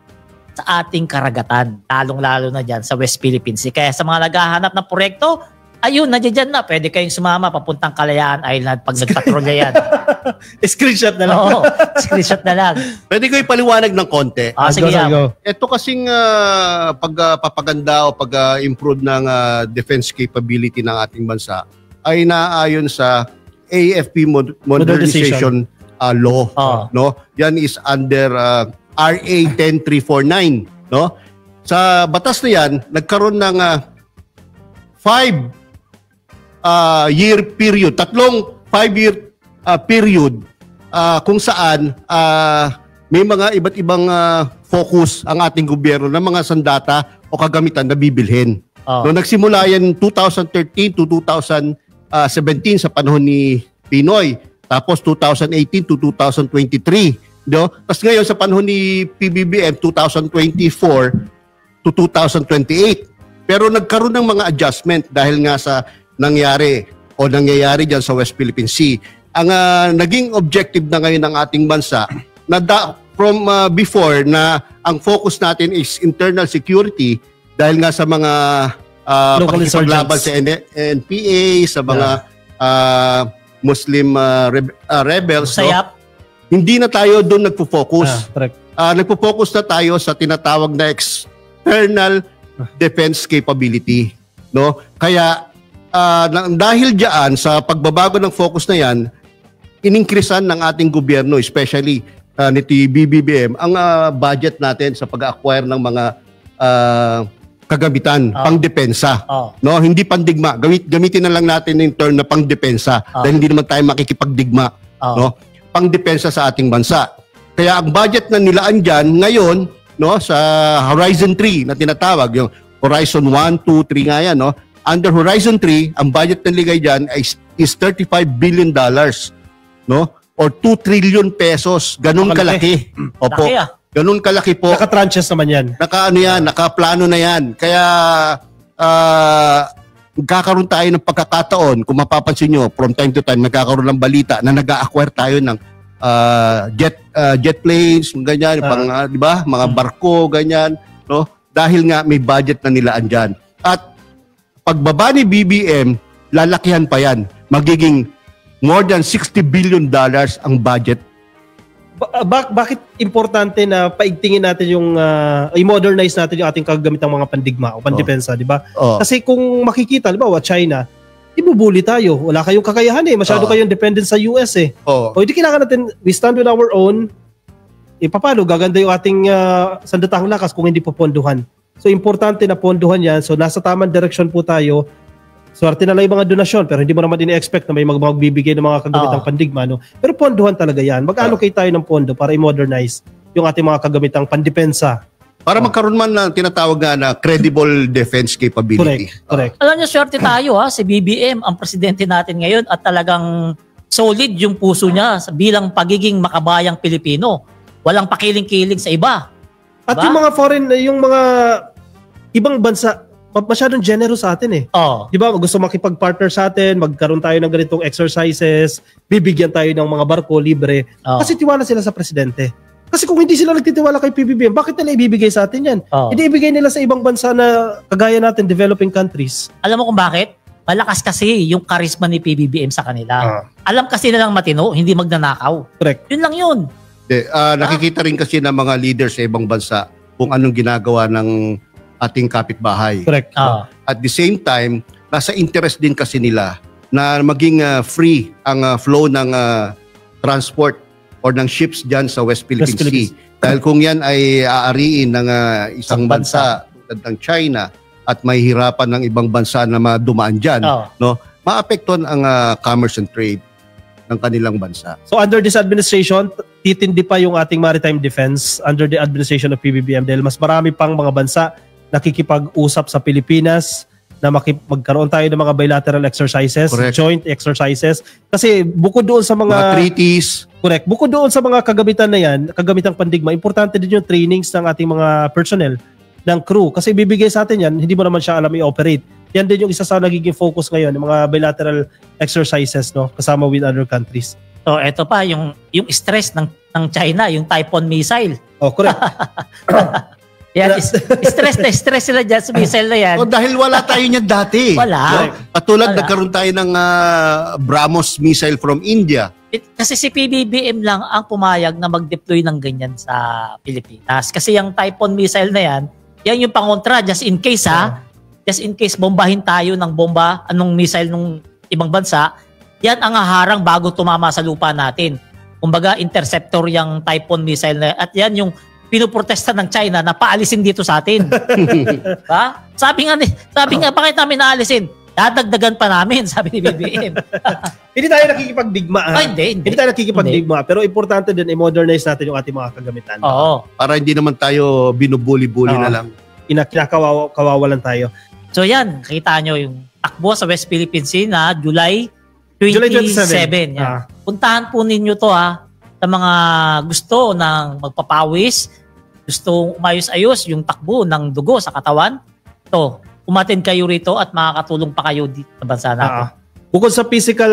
sa ating karagatan, lalong-lalo na dyan sa West Philippine Sea. Kaya sa mga naghahanap ng proyekto, ayun, nandiyan na. Pwede kayong sumama papuntang Kalayaan Island pag nagpatrolya yan. Screenshot na lang. Oo, screenshot na lang. Pwede ko ipaliwanag ng konti. Sige yan. Ito kasing pagpapaganda o pag-improve ng defense capability ng ating bansa ay naayon sa AFP modernization law, Oh. no? Yan is under RA 10349, no? Sa batas na yan, nagkaroon ng 5-year period, tatlong 5-year period kung saan may mga iba't ibang focus ang ating gobyerno ng mga sandata o kagamitan na bibilhin. Oh. No, nagsimula yan 2013 to 2017 sa panahon ni Pinoy. Tapos 2018 to 2023. No? Tapos ngayon sa panahon ni PBBM 2024 to 2028. Pero nagkaroon ng mga adjustment dahil nga sa nangyayari dyan sa West Philippine Sea. Ang naging objective na ngayon ng ating bansa na from before na ang focus natin is internal security dahil nga sa mga Local pakikipaglaban insurgents. sa NPA, sa mga Muslim rebels. No? Sayap. Hindi na tayo doon nagpo-focus. Correct. Nagpo-focus na tayo sa tinatawag na external defense capability. No? Kaya dahil diyan sa pagbabago ng focus na yan, ininkrisan ng ating gobyerno, especially nito BBBM, ang budget natin sa pag-acquire ng mga kagamitan, pangdepensa. No, hindi pandigma. Gamitin na lang natin yung term na pangdepensa dahil hindi naman tayo makikipagdigma, no? Pangdepensa sa ating bansa. Kaya ang budget na nilaan diyan ngayon, no, sa Horizon 3 na tinatawag, yung Horizon 1, 2, 3 nga yan, no? Under Horizon 3, ang budget na ligay diyan is $35 billion, no? Or 2 trillion pesos. Ganun kalaki. Opo. Laki, Ganun kalaki po. Naka-tranches naman yan. Nakaplano na yan. Kaya magkakaroon tayo ng pagkakataon, kung mapapansin nyo, from time to time, nagkakaroon ng balita na nag-acquire tayo ng jet planes, ganyan, di ba? Mga barko, ganyan. No? Dahil nga may budget na nilaan dyan. At pagbaba ni BBM, lalakihan pa yan. Magiging more than $60 billion ang budget. Bakit importante na paigtingin natin yung i-modernize natin yung ating kagamitang mga pandigma o pandepensa, di ba? Kasi kung makikita, di ba, China, ibubuli tayo. Wala kayong kakayahan eh. Masyado kayong dependent sa US eh. O hindi kailangan natin, we stand with our own. Paano gaganda yung ating sandatahang lakas kung hindi po ponduhan. So importante na ponduhan yan. So nasa tamang direksyon po tayo. Swerte na lang yung mga donasyon pero hindi mo naman ini-expect na may magbibigay ng mga kagamitang pandigma. No? Pero ponduhan talaga yan. Mag-allocate tayo ng pondo para i-modernize yung ating mga kagamitang pandepensa. Para magkaroon man ng tinatawag na credible defense capability. Correct. Alam niyo, swerte tayo si BBM, ang presidente natin ngayon at talagang solid yung puso niya bilang pagiging makabayang Pilipino. Walang pakiling-kiling sa iba. At Diba? yung mga yung mga ibang bansa, masyadong generous sa atin eh. Di ba? Gusto makipag-partner sa atin, magkaroon tayo ng ganitong exercises, bibigyan tayo ng mga barko libre. Kasi tiwala sila sa presidente. Kasi kung hindi sila nagtitiwala kay PBBM, bakit nila ibibigay sa atin yan? Hindi ibigay nila sa ibang bansa na kagaya natin, developing countries. Alam mo kung bakit? Malakas kasi yung karisma ni PBBM sa kanila. Alam kasi nilang matino, hindi magnanakaw. Correct. Yun lang yun. Nakikita rin kasi ng mga leaders sa ibang bansa kung anong ginagawa ng ating kapitbahay. Correct. At the same time, nasa interest din kasi nila na maging free ang flow ng transport or ng ships dyan sa West Philippine Sea. Dahil kung yan ay aariin ng isang bansa tulad ng China at may hirapan ng ibang bansa na madumaan dyan, no, maapektuhan ang commerce and trade ng kanilang bansa. So under this administration, titindi pa yung ating maritime defense under the administration of PBBM dahil mas marami pang mga bansa nakikipag-usap sa Pilipinas na magkaroon tayo ng mga bilateral exercises, joint exercises. Kasi bukod doon sa mga treaties. Correct. Bukod doon sa mga kagamitan na yan, kagamitang pandigma, importante din yung trainings ng ating mga personnel, ng crew. Kasi bibigay sa atin yan, hindi mo naman siya alam i-operate. Yan din yung isa sa nagiging focus ngayon, yung mga bilateral exercises, no, kasama with other countries. So eto pa, yung stress ng China, yung Typhoon missile. Correct. Yan, stress sila dyan sa missile na yan. Dahil wala tayo niyan dati. Wala. Katulad nagkaroon tayo ng BrahMos missile from India. Kasi si PBBM lang ang pumayag na mag-deploy ng ganyan sa Pilipinas. Kasi yung Typhoon missile na yan yung pangontra, just in case just in case bombahin tayo ng bomba, anong missile ng ibang bansa, yan ang haharang bago tumama sa lupa natin. kumbaga interceptor yung Typhoon missile na, at yan yung pinuprotesta ng China na paalisin dito sa atin. Ha? Sabi nga bakit namin naalisin? Dadagdagan pa namin, sabi ni BBM. Hindi tayo nakikipagdigma. Hindi tayo nakikipagdigma. Pero importante din i-modernize natin yung ating mga kagamitan. Oo. Para hindi naman tayo binubuli-buli na lang. Kinakawawalan tayo. So yan, kita nyo yung takbo sa West Philippine Sea na July 27. Yan. Puntahan po ninyo to sa mga gusto ng magpapawis, gusto umayos-ayos yung takbo ng dugo sa katawan. To, umattend kayo rito at makakatulong pa kayo dito sa bansa natin. Bukod sa physical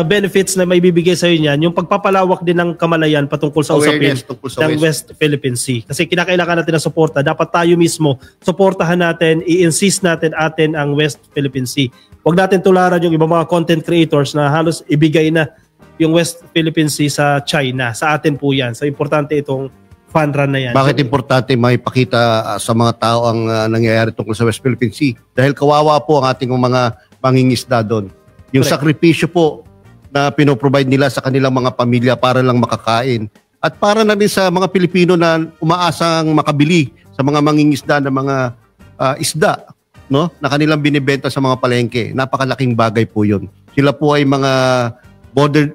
benefits na may bibigay sa inyo yan, yung pagpapalawak din ng kamalayan patungkol sa usapin ng West Philippine Sea. Kasi kinakailangan natin ng suporta. Dapat tayo mismo suportahan natin, i-insist natin ang West Philippine Sea. Huwag natin tularan yung ibang mga content creators na halos ibigay na yung West Philippine Sea sa China. Sa atin po yan. So importante itong fund run na yan. Bakit importante maipakita sa mga tao ang nangyayari tungkol sa West Philippine Sea? Dahil kawawa po ang ating mga mangingisda doon. Yung sakripisyo po na pinoprovide nila sa kanilang mga pamilya para lang makakain. At para na din sa mga Pilipino na umaasang makabili sa mga mangingisda na mga isda, no, na kanilang binibenta sa mga palengke. Napakalaking bagay po yun. Sila po ay mga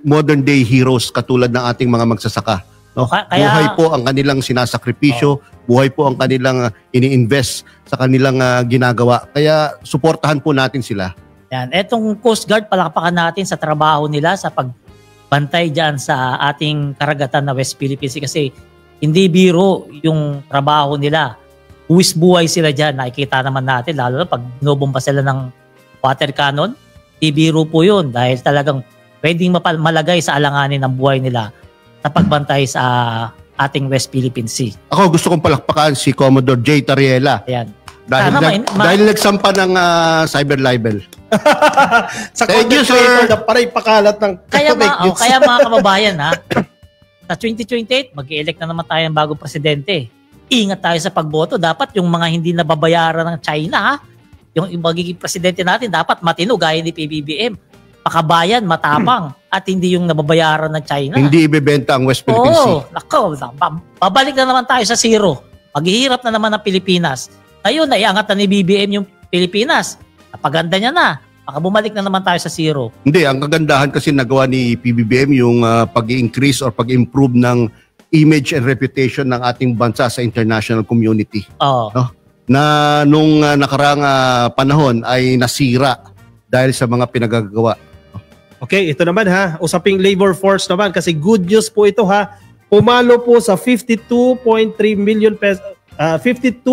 modern day heroes katulad ng ating mga magsasaka. No? Buhay po ang kanilang sinasakripisyo, buhay po ang kanilang ini-invest sa kanilang ginagawa. Kaya suportahan po natin sila. Yan. Etong Coast Guard, palakpakan natin sa trabaho nila sa pagbantay dyan sa ating karagatan na West Philippine Sea kasi hindi biro yung trabaho nila. Buwis buhay sila dyan. Nakikita naman natin, lalo na pag binobomba sila ng water cannon, hindi biro po yun dahil talagang pwedeng malagay sa alanganin ng buhay nila sa pagbantay sa ating West Philippine Sea. Ako gusto kong palakpakan si Commodore J. Tariela. Ayan. Dahil nagsampa ng cyber libel. Sa content creator na paray pakalat ng kaya mga kababayan sa 2028 mag-i-elect na naman tayo ng bagong presidente. Ingat tayo sa pagboto. Dapat yung mga hindi nababayaran ng China, yung magiging presidente natin dapat matino gaya ni PBBM. Pakabayan, matapang at hindi yung nababayaran ng China. Hindi ibebenta ang West Philippine Sea. Nako, babalik na naman tayo sa zero. Maghihirap na naman ang Pilipinas. Ngayon, naiangat na ni BBM yung Pilipinas. Napaganda niya na. Baka bumalik na naman tayo sa zero. Hindi, ang kagandahan kasi nagawa ni PBBM yung pag-increase or pag-improve ng image and reputation ng ating bansa sa international community. No? Na nung nakarang panahon ay nasira dahil sa mga pinagagawa. Okay, ito naman usaping labor force naman kasi good news po ito Pumalo po sa 52.3 million pesos. 52.3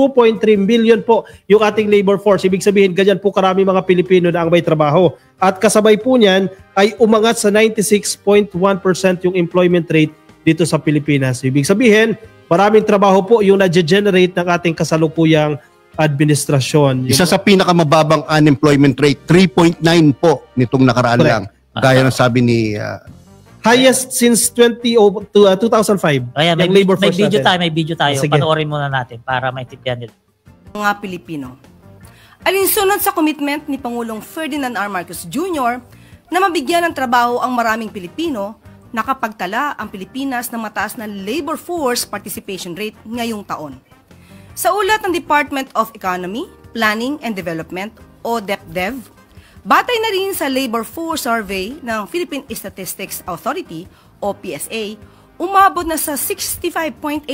million po yung ating labor force. Ibig sabihin, ganyan po karami mga Pilipino na ang may trabaho. At kasabay po niyan ay umangat sa 96.1% yung employment rate dito sa Pilipinas. Ibig sabihin, maraming trabaho po yung na-generate ng ating kasalukuyang administrasyon. Isa sa pinakamababang unemployment rate, 3.9 po nitong nakaraan lang. Gaya ng sabi ni... highest since 2005. Kaya may video tayo. Sige. Panoorin muna natin para maintindihan nila. Mga Pilipino. Alinsunod sa commitment ni Pangulong Ferdinand R. Marcos Jr. na mabigyan ng trabaho ang maraming Pilipino, nakapagtala ang Pilipinas ng mataas na labor force participation rate ngayong taon. Sa ulat ng Department of Economy, Planning and Development o DepDev, batay na rin sa Labor Force Survey ng Philippine Statistics Authority o PSA, umabot na sa 65.8%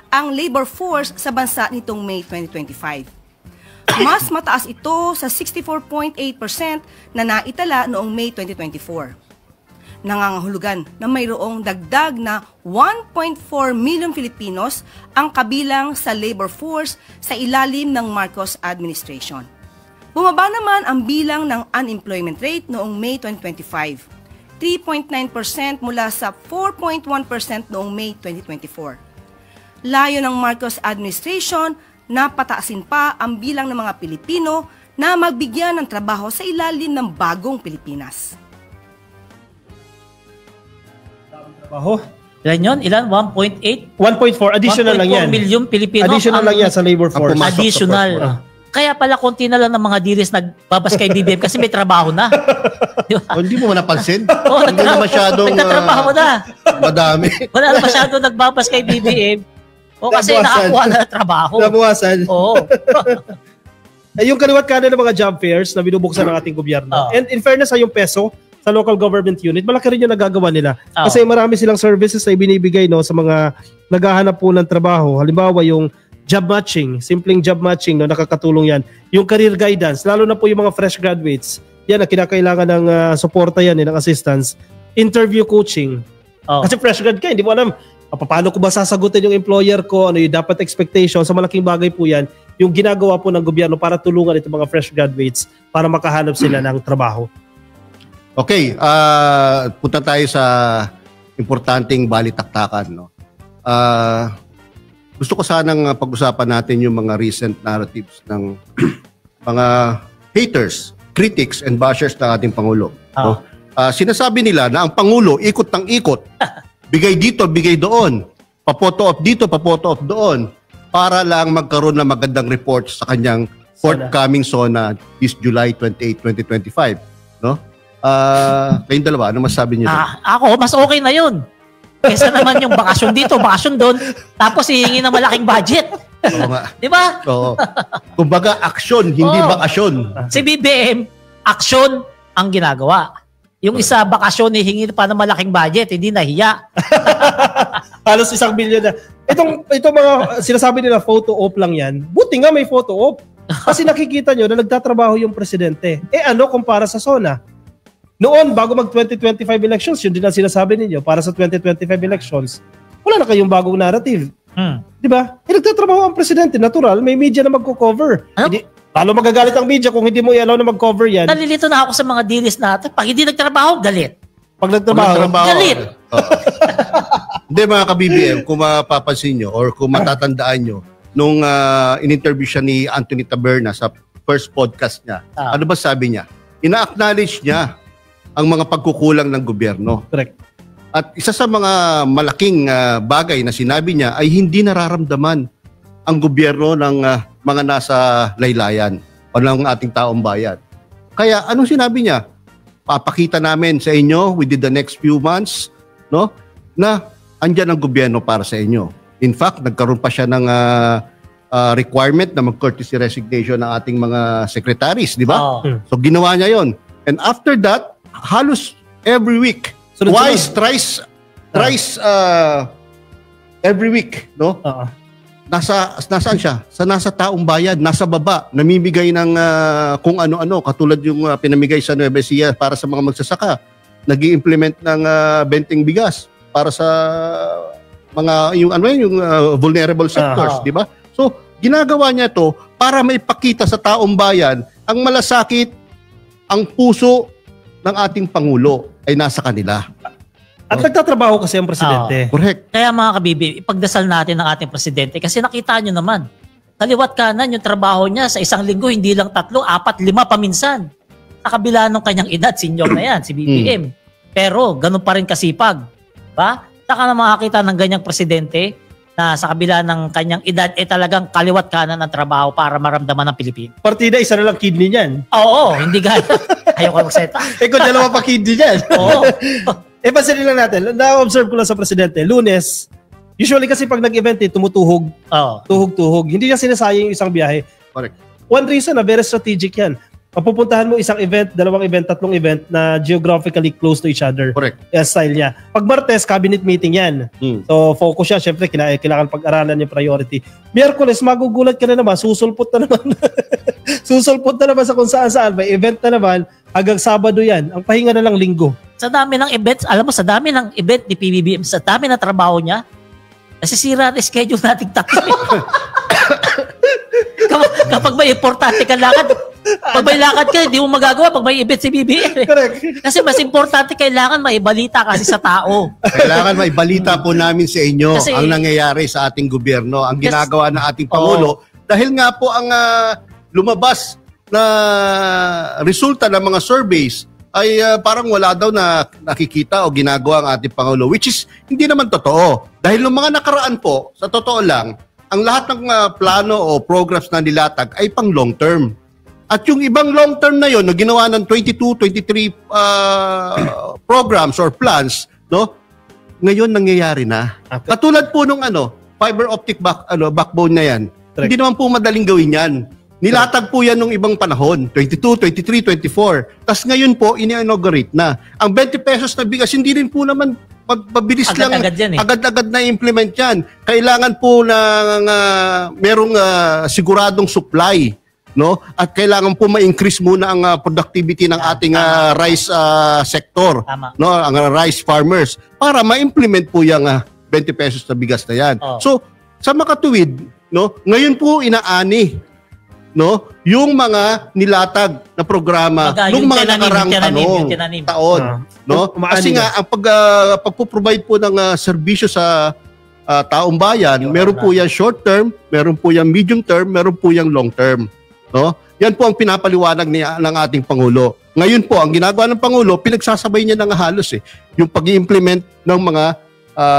ang labor force sa bansa nitong May 2025. Mas mataas ito sa 64.8% na naitala noong May 2024. Nangangahulugan na mayroong dagdag na 1.4 million Filipinos ang kabilang sa labor force sa ilalim ng Marcos administration. Bumaba naman ang bilang ng unemployment rate noong May 2025, 3.9% mula sa 4.1% noong May 2024. Layo ng Marcos administration na pataasin pa ang bilang ng mga Pilipino na magbigyan ng trabaho sa ilalim ng bagong Pilipinas. Trabaho? Ilan yun? Ilan? 1.8? 1.4. Additional lang yan. 1.4 million Pilipino. Additional lang yan sa labor force. Additional. Kaya pala konti na lang ng mga dealers nagbabas kay BBM kasi may trabaho na. Di ba? Hindi mo napansin? Oo, Hindi na masyadong nagtatrabaho na. madami. Wala na masyadong nagbabas kay BBM. O kasi Nabawasan. nakakuha na ng trabaho. Nabawasan. Oo. Yung kaliwat kanan ng mga job fairs na binubuksan ng ating gobyerno. Oh. And in fairness sa yung peso, sa local government unit, malaki rin yung nagagawa nila. Oh. Kasi marami silang services na ibinibigay no, sa mga naghahanap po ng trabaho. Halimbawa yung job matching, simpleng job matching, no, nakakatulong yan. Yung career guidance, lalo na po yung mga fresh graduates, yan na kinakailangan ng suporta yan, ng assistance. Interview coaching. Oh. Kasi fresh grad ka, hindi mo alam paano ko ba sasagutin yung employer ko, ano yung dapat expectation, sa malaking bagay po yan, yung ginagawa po ng gobyerno para tulungan itong mga fresh graduates para makahanap sila ng trabaho. Okay, punta tayo sa importanteng balitaktakan. No? Gusto ko sanang pag-usapan natin yung mga recent narratives ng mga haters, critics, and bashers ng ating Pangulo. No? Sinasabi nila na ang Pangulo ikot ng ikot, bigay dito, bigay doon, papoto off dito, papoto off doon, para lang magkaroon ng magandang report sa kanyang forthcoming SONA this July 28, 2025. No? Kayong dalawa, ano masasabi niyo? Ako, mas okay na yun. Kesa naman yung bakasyon dito, bakasyon doon, tapos hihingi ng malaking budget. Oo nga. Di ba? Oo. Kumbaga, aksyon, hindi Oo. bakasyon. Si BBM, aksyon ang ginagawa. Yung isa, bakasyon, hihingi pa ng malaking budget, hindi nahiya. Halos 1 billion na. Itong mga sinasabi nila photo op lang yan. Buti nga may photo op. Kasi nakikita nyo na nagtatrabaho yung presidente. Ano kumpara sa SONA? Noon, bago mag-2025 elections, yun din ang sinasabi ninyo, para sa 2025 elections, wala na kayong bagong narrative. Di ba? Nagtatrabaho ang presidente, natural, may media na magko-cover. Ano? Lalo magagalit ang media kung hindi mo i-allow na mag-cover yan. Nalilito na ako sa mga dealers natin. Pag hindi nagtrabaho, galit. Pag nagtrabaho, Galit. Oo. Hindi mga ka-BBM, kung mapapansin nyo or kung matatandaan nyo, nung in-interview siya ni Anthony Taberna sa first podcast niya, ano ba sabi niya? Ina-acknowledge niya ang mga pagkukulang ng gobyerno. correct. At isa sa mga malaking bagay na sinabi niya ay hindi nararamdaman ang gobyerno ng mga nasa laylayan o ng ating taong bayan. Kaya anong sinabi niya? Papakita namin sa inyo within the next few months, no, na andyan ang gobyerno para sa inyo. In fact, nagkaroon pa siya ng requirement na mag-courtesy resignation ng ating mga secretaries, di ba? Oh. So ginawa niya yon. And after that, halos every week, Sunod-sunod. thrice every week, no? Oo. Nasaan siya? Nasa taong bayan, nasa baba, namimigay ng kung ano-ano, katulad yung pinamigay sa Nueva Ecija para sa mga magsasaka. Nag-i-implement ng benteng bigas para sa mga yung vulnerable sectors, di ba? So, ginagawa niya to para maipakita sa taong bayan ang malasakit, ang puso ng ating Pangulo ay nasa kanila. At nagtatrabaho kasi ang presidente. Correct. Kaya mga kabibi, ipagdasal natin ang ating presidente kasi nakita nyo naman, kaliwat kanan yung trabaho niya sa isang linggo, hindi lang 3, 4, 5 paminsan. Sa kabila ng kanyang edad, senior na yan, si BBM. Pero ganun pa rin kasipag. Ba? Saka na makakita ng ganyang presidente na sa kabila ng kanyang edad, talagang kaliwat kanan ang trabaho para maramdaman ng Pilipino. Partida, isa na lang kidney niyan. Oo, hindi gaya. Ayoko magseta. Kung dalawa pa kidney niyan. Oo. Pansinin lang natin, na-observe ko lang sa presidente, Lunes, usually kasi pag nag-event tumutuhog, Oo. tuhog-tuhog. Hindi niya sinasayang yung isang biyahe. Correct. One reason na very strategic yan. Mapupuntahan mo isang event, 2 event, 3 event na geographically close to each other. Correct. Yung style niya. Pag Martes, cabinet meeting yan. So, focus siya. Siyempre, kailangan pag-aralan yung priority. Miyerkules, magugulat ka na naman. Susulpot na naman. Susulpot na naman sa kung saan-saan. May event na naman. Hanggang Sabado yan. Ang pahinga na lang Linggo. Sa dami ng events, alam mo, sa dami ng event ni PBBM, sa dami ng trabaho niya, nasisira ang schedule nating 3. Kapag may importante kang lakad, pag may lakad ka, hindi mo magagawa pag may event si BBM. Correct. Kasi mas importante kailangan may balita kasi sa tao. Kailangan may balita po namin sa inyo Kasi- ang nangyayari sa ating gobyerno, ang ginagawa ng ating Pangulo. Dahil nga po ang lumabas na resulta ng mga surveys ay parang wala daw na nakikita o ginagawa ang ating Pangulo, which is hindi naman totoo. Dahil ng mga nakaraan po, sa totoo lang, ang lahat ng plano o programs na nilatag ay pang long term. At yung ibang long term na yon na ginawa ng 22, 23 programs or plans, no? Ngayon nangyayari na. Okay. Katulad po nung fiber optic backbone na yan. Correct. Hindi naman po madaling gawin yan. Nilatag po yan nung ibang panahon, 22, 23, 24. Tapos ngayon po, ini-inaugurate na. Ang 20 pesos na bigas, hindi rin po naman mabilis lang. Agad-agad yan eh. Agad-agad na implement yan. Kailangan po ng merong siguradong supply. No? At kailangan po ma-increase muna ang productivity ng ating rice sector. Tama. No? Ang rice farmers. Para ma-implement po yung 20 pesos na bigas na yan. Oh. So, sa makatuwid, no? Ngayon po inaani, no, yung mga nilatag na programa nung mga nakarang taon, no? Kasi nga ang pagpo-provide po ng serbisyo sa taong bayan, meron po yan short term, meron po yan medium term, meron po yan long term, no? Yan po ang pinapaliwanag ng ating Pangulo. Ngayon po ang ginagawa ng Pangulo, pinagsasabay niya ng halos yung pag-i-implement ng mga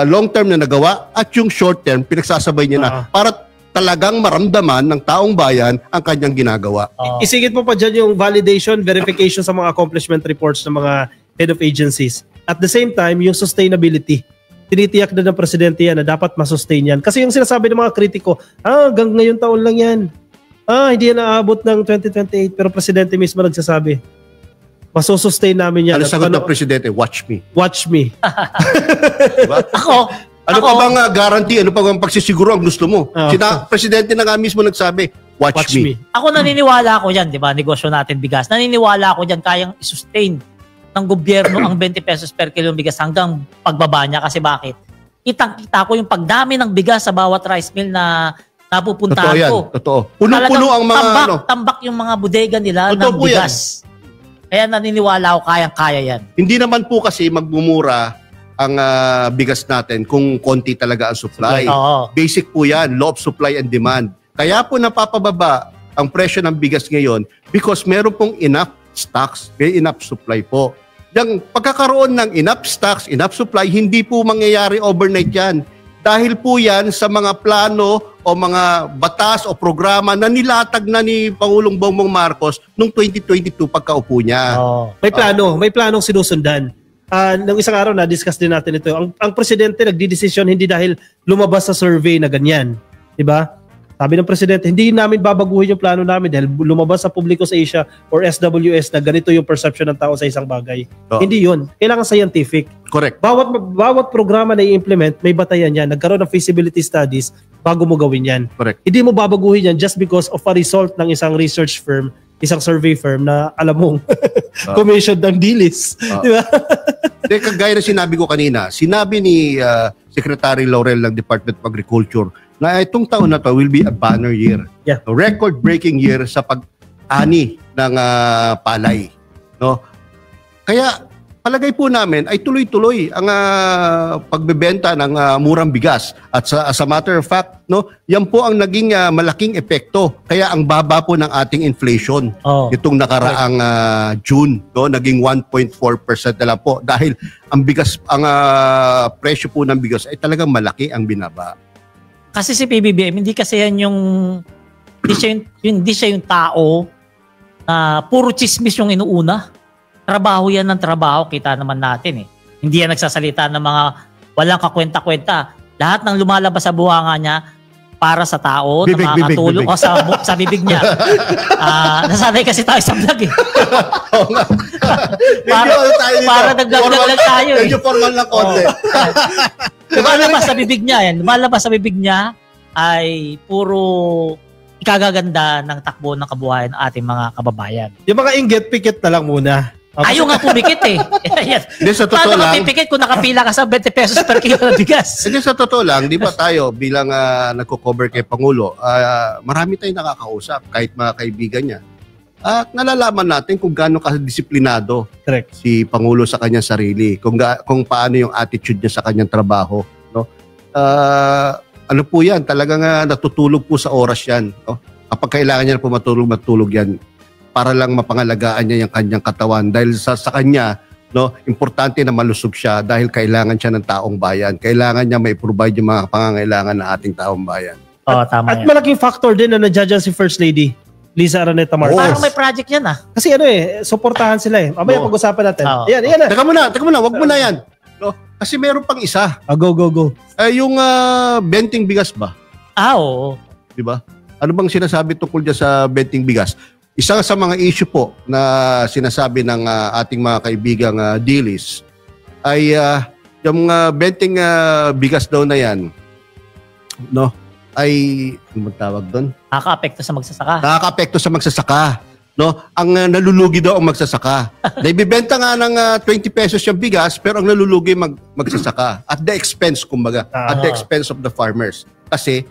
long term na nagawa at yung short term pinagsasabay niya na para talagang maramdaman ng taong bayan ang kanyang ginagawa. Isigit mo pa dyan yung validation, verification sa mga accomplishment reports ng mga head of agencies. At the same time, yung sustainability. Tinitiyak na ng presidente yan na dapat masustain yan. Kasi yung sinasabi ng mga kritiko, hanggang ngayon taon lang yan. Hindi yan naabot ng 2028. Pero presidente mismo nagsasabi, masusustain namin yan. Ano sagot ng presidente? Watch me. Watch me. Diba? Ako pa bang guarantee? Ano pa bang pagsisiguro ang gusto mo? Presidente na nga mismo nagsabi, watch me. Ako naniniwala ako yan, di ba? Negosyo natin bigas. Naniniwala ako dyan kayang isustain ng gobyerno ang 20 pesos per kilong bigas hanggang pagbaba niya. Kasi bakit? Kitang-kita ko yung pagdami ng bigas sa bawat rice mill na napupuntahan ko. Totoo. Puno-puno ang mga tambak yung mga bodega nila ng bigas. Kaya naniniwala ako kayang-kaya yan. Hindi naman po kasi magmumura ang bigas natin kung konti talaga ang supply. Basic po yan, law of supply and demand. Kaya po napapababa ang presyo ng bigas ngayon because meron pong enough stocks, may enough supply po. Yung pagkakaroon ng enough stocks, enough supply, hindi po mangyayari overnight yan. Dahil po yan sa mga plano o mga batas o programa na nilatag na ni Pangulong Bongbong Marcos noong 2022 pagkaupo niya. May planong sinusundan. Nung isang araw na-discuss din natin ito. Ang presidente nagdidesisyon hindi dahil lumabas sa survey na ganyan. Diba? Sabi ng presidente, hindi namin babaguhin yung plano namin dahil lumabas sa publiko sa Asia or SWS na ganito yung perception ng tao sa isang bagay. Hindi yun. Kailangan scientific. Correct. Bawat programa na i-implement, may batayan yan. Nagkaroon ng feasibility studies bago mo gawin yan. Correct. Hindi mo babaguhin yan just because of a result ng isang research firm, isang survey firm na alam mong commission ng dilis. Di ba? Kagaya na sinabi ko kanina, sinabi ni Secretary Laurel ng Department of Agriculture na itong taon na to will be a banner year. Yeah. A record-breaking year sa pag-ani ng palay. No? Kaya palagay po namin ay tuloy-tuloy ang pagbebenta ng murang bigas. At as a matter of fact, no, yan po ang naging malaking epekto. Kaya ang baba po ng ating inflation itong nakaraang June, no, naging 1.4% na lang po dahil ang bigas, ang presyo po ng bigas ay talagang malaki ang binaba. Kasi si PBBM, hindi kasi yan hindi siya yung tao na puro chismis yung inuuna. Trabaho yan ng trabaho, kita naman natin eh. Hindi yan nagsasalita ng mga walang kakwenta-kwenta. Lahat ng lumalabas sa buhanga niya para sa tao, na makakatulong o sa bibig niya. Nasanay kasi tayo sa vlog eh. para nag-vlog lang tayo eh. Medyo formal na konti. Lumalabas sa bibig niya yan. Lumalabas sa bibig niya ay puro ikagaganda ng takbo ng kabuhayan ng ating mga kababayan. Yung mga inggit, pikit na lang muna. Ayaw nga pumikit eh. Hindi, sa totoo lang. Paano mapipikit kung nakapila ka sa 20 pesos per kilo na bigas? Hindi, sa totoo lang, di ba tayo bilang nagko-cover kay Pangulo, marami tayong nakakausap, kahit mga kaibigan niya. At nalalaman natin kung gaano kadisiplinado si Pangulo sa kanyang sarili, kung paano yung attitude niya sa kanyang trabaho. No? Ano po yan, talagang natutulog po sa oras yan. No? Kapag kailangan niya po matulog yan, para lang mapangalagaan niya yung kanyang katawan. Dahil sa kanya, no, importante na malusog siya dahil kailangan siya ng taong bayan. Kailangan niya may provide yung mga pangangailangan ng ating taong bayan. Tama At yan. malaking factor din na nandiyan si First Lady Liza Araneta Marquez. Parang may project yan Kasi suportahan sila eh. Mamaya pag-usapan natin. Oo. Yan na. Teka muna, wag mo na yan. No? Kasi meron pang isa. Go. Yung benting bigas ba? Oo. Di ba? Ano bang sinasabi tungkol dyan sa benting bigas? Isa sa mga issue po na sinasabi ng ating mga kaibigang Dilis ay yung benting bigas daw na yan, no? Ay, ano tawag doon? Nakaka-apekto sa magsasaka. Nakaka-apekto sa magsasaka. No? Ang nalulugi daw ang magsasaka. Naibibenta nga ng 20 pesos yung bigas, pero ang nalulugi magsasaka. At the expense, kumbaga. At the expense of the farmers. Kasi,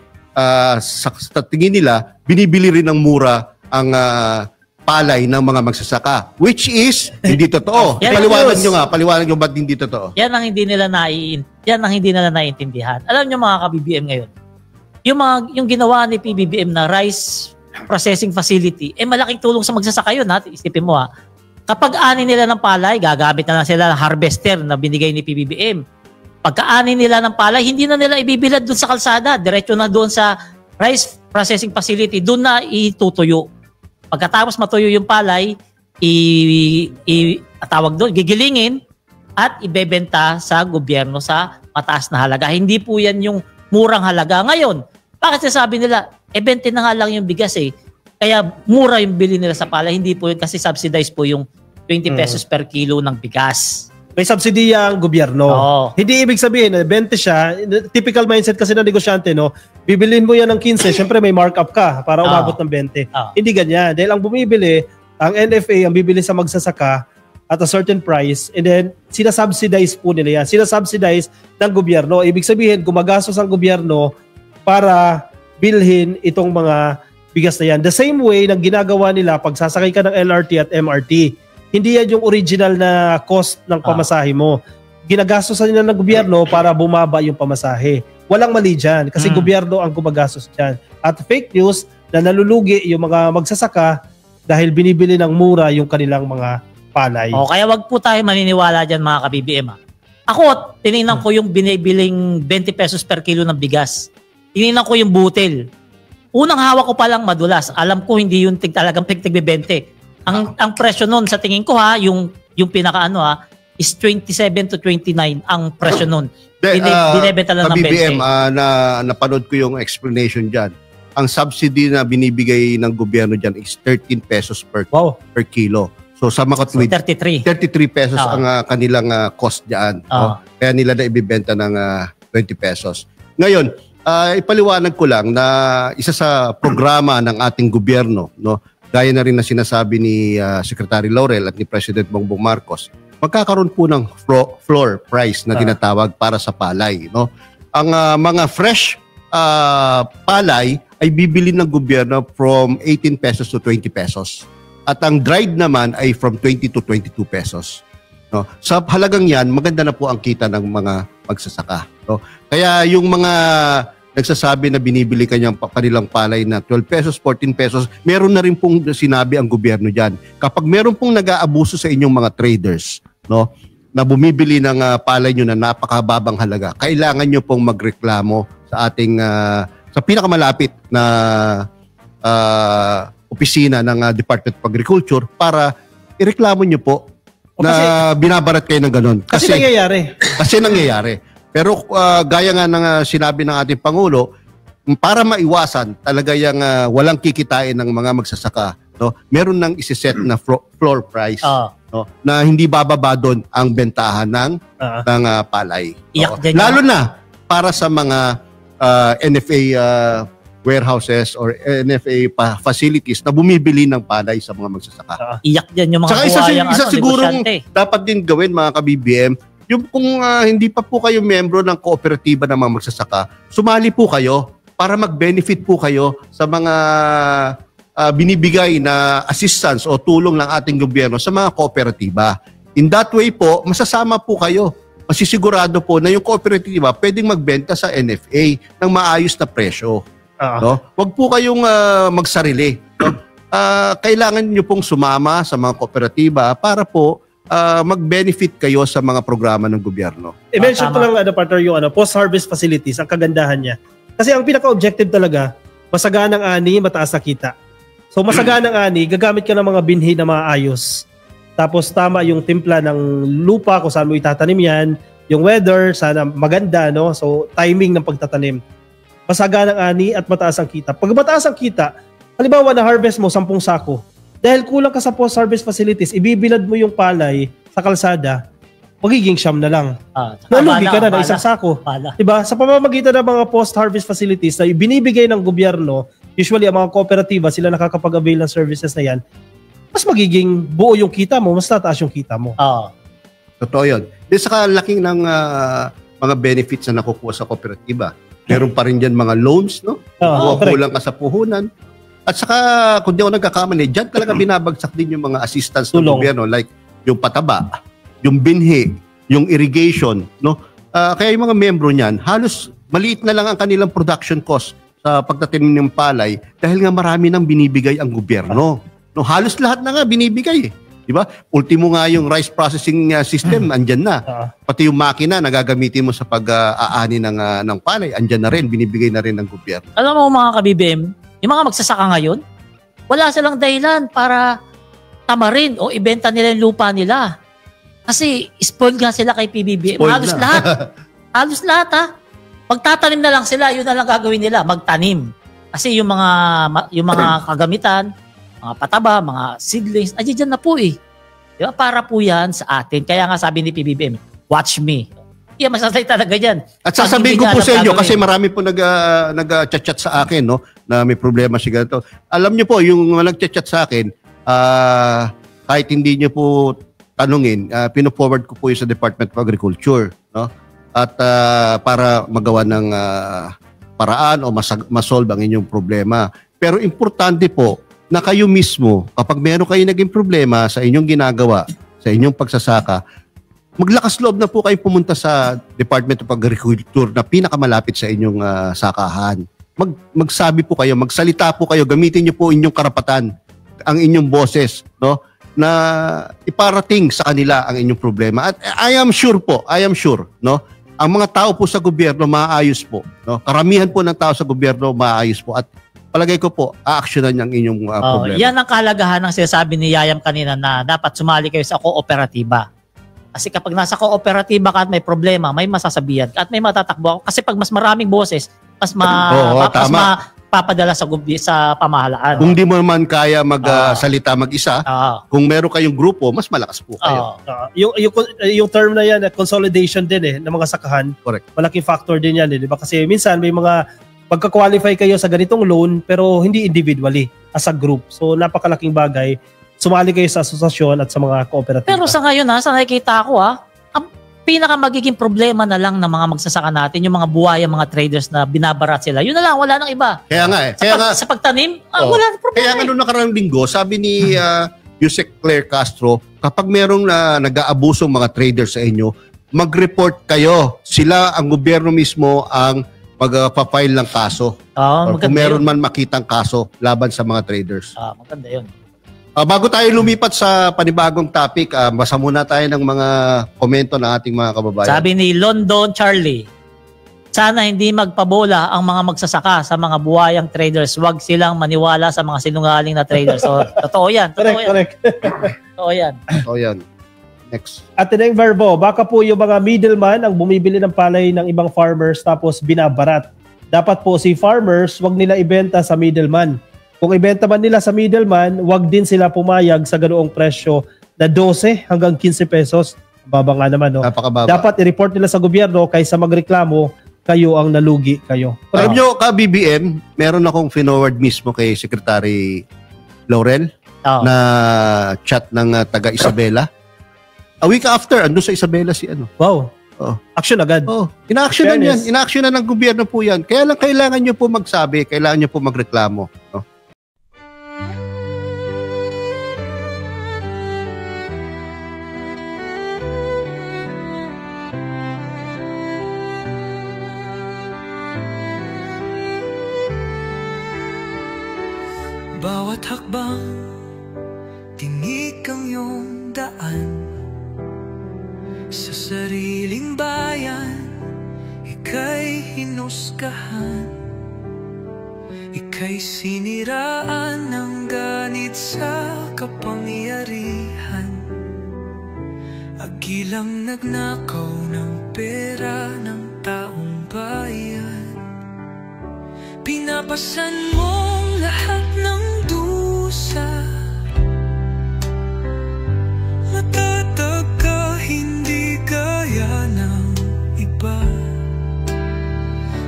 sa tingin nila, binibili rin ng mura ang palay ng mga magsasaka. Which is, hindi totoo. Yan, Paliwanag nyo ba't hindi totoo? Yan ang hindi nila naiintindihan. Alam nyo mga ka-BBM ngayon, yung ginawa ni PBBM na rice processing facility, malaking tulong sa magsasaka yun. Isipin mo kapag ani nila ng palay, gagamit na lang sila ng harvester na binigay ni PBBM. Pagka-ani nila ng palay, hindi na nila ibibilad doon sa kalsada. Diretso na doon sa rice processing facility, doon na itutuyo. Pagkatapos matuyo yung palay, tawag doon, gigilingin at ibebenta sa gobyerno sa mataas na halaga. Hindi po yan yung murang halaga. Ngayon, bakit sabi nila, 20 na nga lang yung bigas Kaya mura yung bili nila sa palay. Hindi po yun kasi subsidized po yung 20 pesos per kilo ng bigas. May subsidiya ang gobyerno. Hindi ibig sabihin na 20 siya. Typical mindset kasi ng negosyante, no? Bibilin mo yan ng 15, syempre may markup ka para umabot ng 20. Hindi ganyan. Dahil ang bumibili, ang NFA, ang bibili sa magsasaka at a certain price, and then sinasubsidize po nila yan. Sinasubsidize ng gobyerno. Ibig sabihin, gumagastos ang gobyerno para bilhin itong mga bigas na yan. The same way ng ginagawa nila pag sasakay ka ng LRT at MRT. Hindi yan yung original na cost ng pamasahe mo. Ginagastosan nila ng gobyerno para bumaba yung pamasahe. Walang mali dyan kasi gobyerno ang gumagastos dyan. At fake news na nalulugi yung mga magsasaka dahil binibili ng mura yung kanilang mga palay. Kaya wag po tayo maniniwala dyan mga ka-BBM. Ako, tinignan ko yung binibiling 20 pesos per kilo ng bigas. Tinignan ko yung butil. Unang hawak ko pa lang madulas. Alam ko hindi yung talagang tig-20. Ang presyo nun sa tingin ko yung pinaka is 27 to 29 ang presyo nun. Binebenta lang ng 20. BBM, napanood ko yung explanation dyan. Ang subsidy na binibigay ng gobyerno dyan is 13 pesos per kilo. So sa makatwid, 33 pesos ang kanilang cost dyan. Kaya nila na ibibenta ng 20 pesos. Ngayon, ipaliwanag ko lang na isa sa programa ng ating gobyerno, no, gaya na rin na sinasabi ni Secretary Laurel at ni President Bongbong Marcos, magkakaroon po ng floor price na tinatawag para sa palay. No? Ang mga fresh palay ay bibili ng gobyerno from 18 pesos to 20 pesos. At ang dried naman ay from 20 to 22 pesos. No? Sa halagang yan, maganda na po ang kita ng mga magsasaka. No? Kaya yung mga nagsasabi na binibili kanilang palay na 12 pesos, 14 pesos, meron na rin pong sinabi ang gobyerno dyan. Kapag meron pong nag-aabuso sa inyong mga traders, no, na bumibili ng palay nyo na napakababang halaga, kailangan nyo pong magreklamo sa ating, sa pinakamalapit na opisina ng Department of Agriculture para ireklamo nyo po na binabarat kayo ng ganun. Kasi nangyayari. Pero gaya nga ng sinabi ng ating Pangulo, para maiwasan talaga yung walang kikitain ng mga magsasaka, no, meron nang isiset na floor price, no, na hindi bababa doon ang bentahan ng palay. Lalo na para sa mga NFA warehouses or NFA facilities na bumibili ng palay sa mga magsasaka. Iyak dyan yung mga isa sigurong dapat din gawin mga ka-BBM, yung kung hindi pa po kayo membro ng kooperatiba ng mga magsasaka, sumali po kayo para mag-benefit po kayo sa mga binibigay na assistance o tulong ng ating gobyerno sa mga kooperatiba. In that way po, masasama po kayo. Masisigurado po na yung kooperatiba pwedeng magbenta sa NFA ng maayos na presyo. No? Huwag po kayong magsarili. No? Kailangan nyo pong sumama sa mga kooperatiba para po mag-benefit kayo sa mga programa ng gobyerno. I-mention ko lang, partner, yung post-harvest facilities, ang kagandahan niya. Kasi ang pinaka-objective talaga, masaganang ani, mataas na kita. So masaganang ani, gagamit ka ng mga binhi na maayos. Tapos tama yung timpla ng lupa kung saan mo itatanim yan, yung weather, sana maganda, no? So timing ng pagtatanim. Masaganang ani at mataas ang kita. Pag mataas ang kita, halimbawa na harvest mo 10 sako, dahil kulang ka sa post-harvest facilities, ibibilad mo yung palay sa kalsada, magiging siyam na lang. Nalugi ka na isang sako. Diba? Sa pamamagitan ng mga post-harvest facilities na binibigay ng gobyerno, usually ang mga kooperatiba, sila nakakapag-avail ng services na yan, mas magiging buo yung kita mo, mas tataas yung kita mo. Totoo yun. Di saka laking ng mga benefits na nakukuha sa kooperatiba. Meron pa rin dyan mga loans, no? Kulang ka sa puhunan. At saka, kung di ako nagkakamali, dyan talaga binabagsak din yung mga assistance ng gobyerno, like yung pataba, yung binhi, yung irrigation, no? Kaya yung mga membro niyan, halos maliit na lang ang kanilang production cost sa pagtatanim ng palay dahil nga marami nang binibigay ang gobyerno. No, halos lahat na nga binibigay, di ba? Ultimo nga yung rice processing system, andyan na. Pati yung makina na gagamitin mo sa pag-aani ng palay, andyan na rin, binibigay na rin ng gobyerno. Alam mo mga ka-BBM, yung mga magsasaka ngayon, wala silang dahilan para tamarin o ibenta nila yung lupa nila. Kasi spoiled nga sila kay PBBM. Halos lahat. Halos lahat ha. Pagtatanim na lang sila, yun na lang gagawin nila, magtanim. Kasi yung mga kagamitan, mga pataba, mga seedlings, dyan na po eh. Diba? Para po yan sa atin. Kaya nga sabi ni PBBM, watch me. Iya, masasay talaga yan. At sasabihin ko po sa inyo, kasi marami po nag-chat sa akin, no, na may problema siya ganito. Alam nyo po, yung nag-chat sa akin, kahit hindi nyo po tanungin, pino-forward ko po yung sa Department of Agriculture, no? At para magawa ng paraan o masolve ang inyong problema. Pero importante po na kayo mismo, kapag meron kayo naging problema sa inyong ginagawa, sa inyong pagsasaka, maglakas loob na po kayo pumunta sa Department of Agriculture na pinakamalapit sa inyong sakahan. Magsabi po kayo, magsalita po kayo, gamitin niyo po inyong karapatan, ang inyong boses, no? Na iparating sa kanila ang inyong problema. At I am sure, no? Ang mga tao po sa gobyerno maayos po, no? Karamihan po ng tao sa gobyerno maayos po at palagay ko po aaksyonan ang inyong problema. Yan ang kahalagahan ng sinasabi ni Yayam kanina na dapat sumali kayo sa kooperatiba. Kasi kapag nasa kooperatiba ka at may problema, may masasabihan ka at may matatakbo. Kasi pag mas maraming boses, mas papadala sa pamahalaan. Kung di mo naman kaya magsalita mag-isa, kung meron kayong grupo, mas malakas po kayo. Yung term na yan, consolidation din ng mga sakahan. Correct. Malaking factor din yan, di ba? Kasi minsan may mga pagka-qualify kayo sa ganitong loan pero hindi individually, as a group. So napakalaking bagay. Sumali kayo sa asosasyon at sa mga kooperatiba. Pero sa ngayon sa nakikita ko ang pinaka magiging problema na lang ng mga magsasaka natin, yung mga buhaya, mga traders na binabarat sila. Yun na lang, wala nang iba. Kaya nga sa pagtanim, wala nang problema. Kaya nga noong nakaraang linggo, sabi ni Yusek Claire Castro, kapag merong nag-aabusong mga traders sa inyo, mag-report kayo. Sila, ang gobyerno mismo, ang magpa-file ng kaso. Or kung meron man makitang kaso laban sa mga traders. Maganda yun. Bago tayo lumipat sa panibagong topic, basa muna tayo ng mga komento ng ating mga kababayan. Sabi ni London Charlie, sana hindi magpabola ang mga magsasaka sa mga buhayang traders. Huwag silang maniwala sa mga sinungaling na traders. So, totoo yan. Correct. Totoo yan. Next. At tineng verbo, baka po yung mga middleman ang bumibili ng palay ng ibang farmers tapos binabarat. Dapat po si farmers, wag nila ibenta sa middleman. Kung ibenta man nila sa middleman, wag din sila pumayag sa ganoong presyo na 12 hanggang 15 pesos. Baba nga naman, no? Napakababa. Dapat i-report nila sa gobyerno kaysa magreklamo, kayo ang nalugi kayo. Alam nyo, ka-BBM, meron akong forward mismo kay Secretary Laurel na chat ng taga Isabela. A week after, ando sa Isabela si ano. Wow. Action agad. Ina-actionan yan. Ina-actionan ng gobyerno po yan. Kaya lang kailangan nyo po magsabi, kailangan nyo po magreklamo. No? Bawat hakbang, tinik ang iyong daan. Sa sariling bayan, ika'y hinusgahan. Ika'y siniraan ng ganit sa kapangyarihan, agilang nagnakaw ng pera ng taong bayan. Pinapasan mong lahat ng dusa, matatag ka hindi gaya ng iba.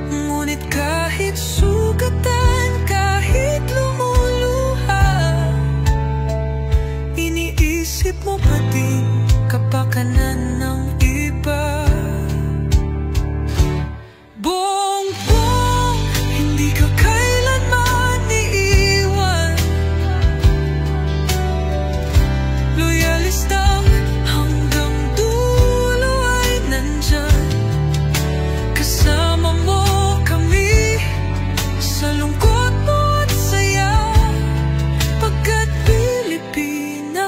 Ngunit kahit sugatan, kahit lumuluha, iniisip mo pa din kapakanan ng iba. Bongbong, hindi ka kailanman iiwan. Loyalista hanggang dulo ay nandyan. Kasama mo kami sa lungkot mo at saya, pagkat Pilipinas,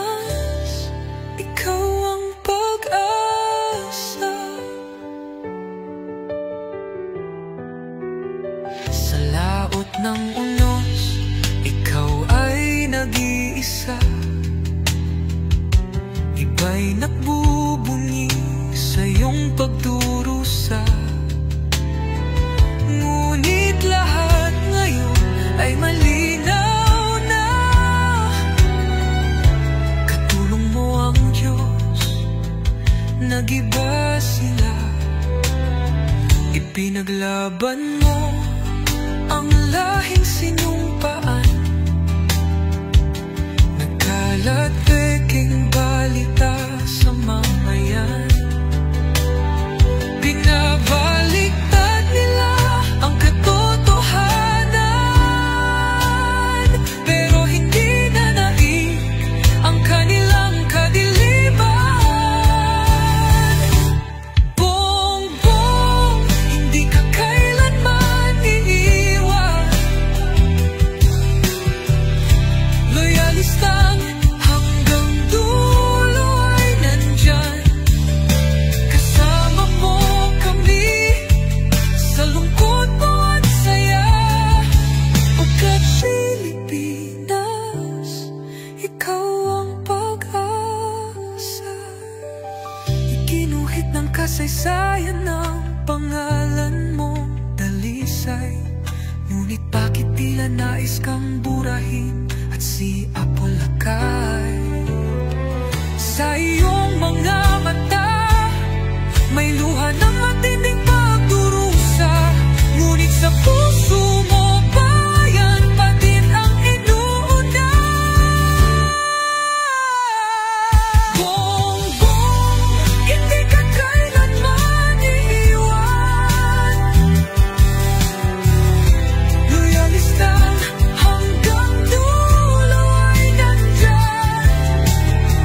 ikaw ang pag-asa. Sa laot ng unos, ikaw ay nag-iisa. Iba'y nagbubunyi sa iyong pagdurusa. Ngunit lahat ngayon ay malinaw na. Katulong mo ang Diyos, nag-iba sila. Ipinaglaban mo ang lahing sinumpaan. Nagkalat peking balita sa mamayan. Binabaliktad nila ang katotohanan, pero hindi na naig ang kanilang kadiliman. Bongbong, hindi ka kailanman iiwan. Loyalistang hanggang dulo ay nandyan. Kasama mo kami sa lungkot mo at saya, pagkat Pilipinas, ikaw ang pag-asa. Iginuhit ng kasaysayan ng pangalan mo, dalisay. Ngunit bakit tila nais kang burahin at siapolakay? Sa iyong mga mata may luha ng matinding pagdurusa, ngunit sa puso mo bayan pa din ang inuuna. Bongbong, hindi ka kailanman iiwan. Loyalista hanggang dulo ay nandyan.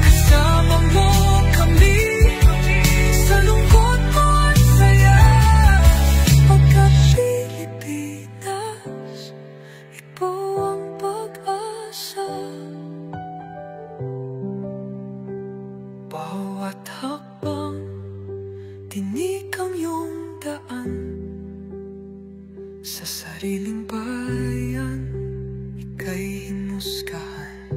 Kasama mo kami sa lungkot mo at saya, pagkat Pilipinas, ikaw ang pag-asa. Bawat hakbang, tinik ang iyong daan. Sa sariling bayan, ika'y hinusgahan.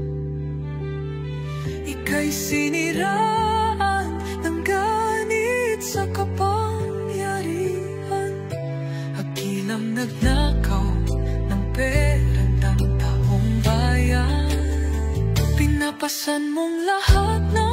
Ika'y siniraan ng ganit sa kapangyarihan, agilang nagnakaw ng pera ng taong bayan. Pinapasan mong lahat ng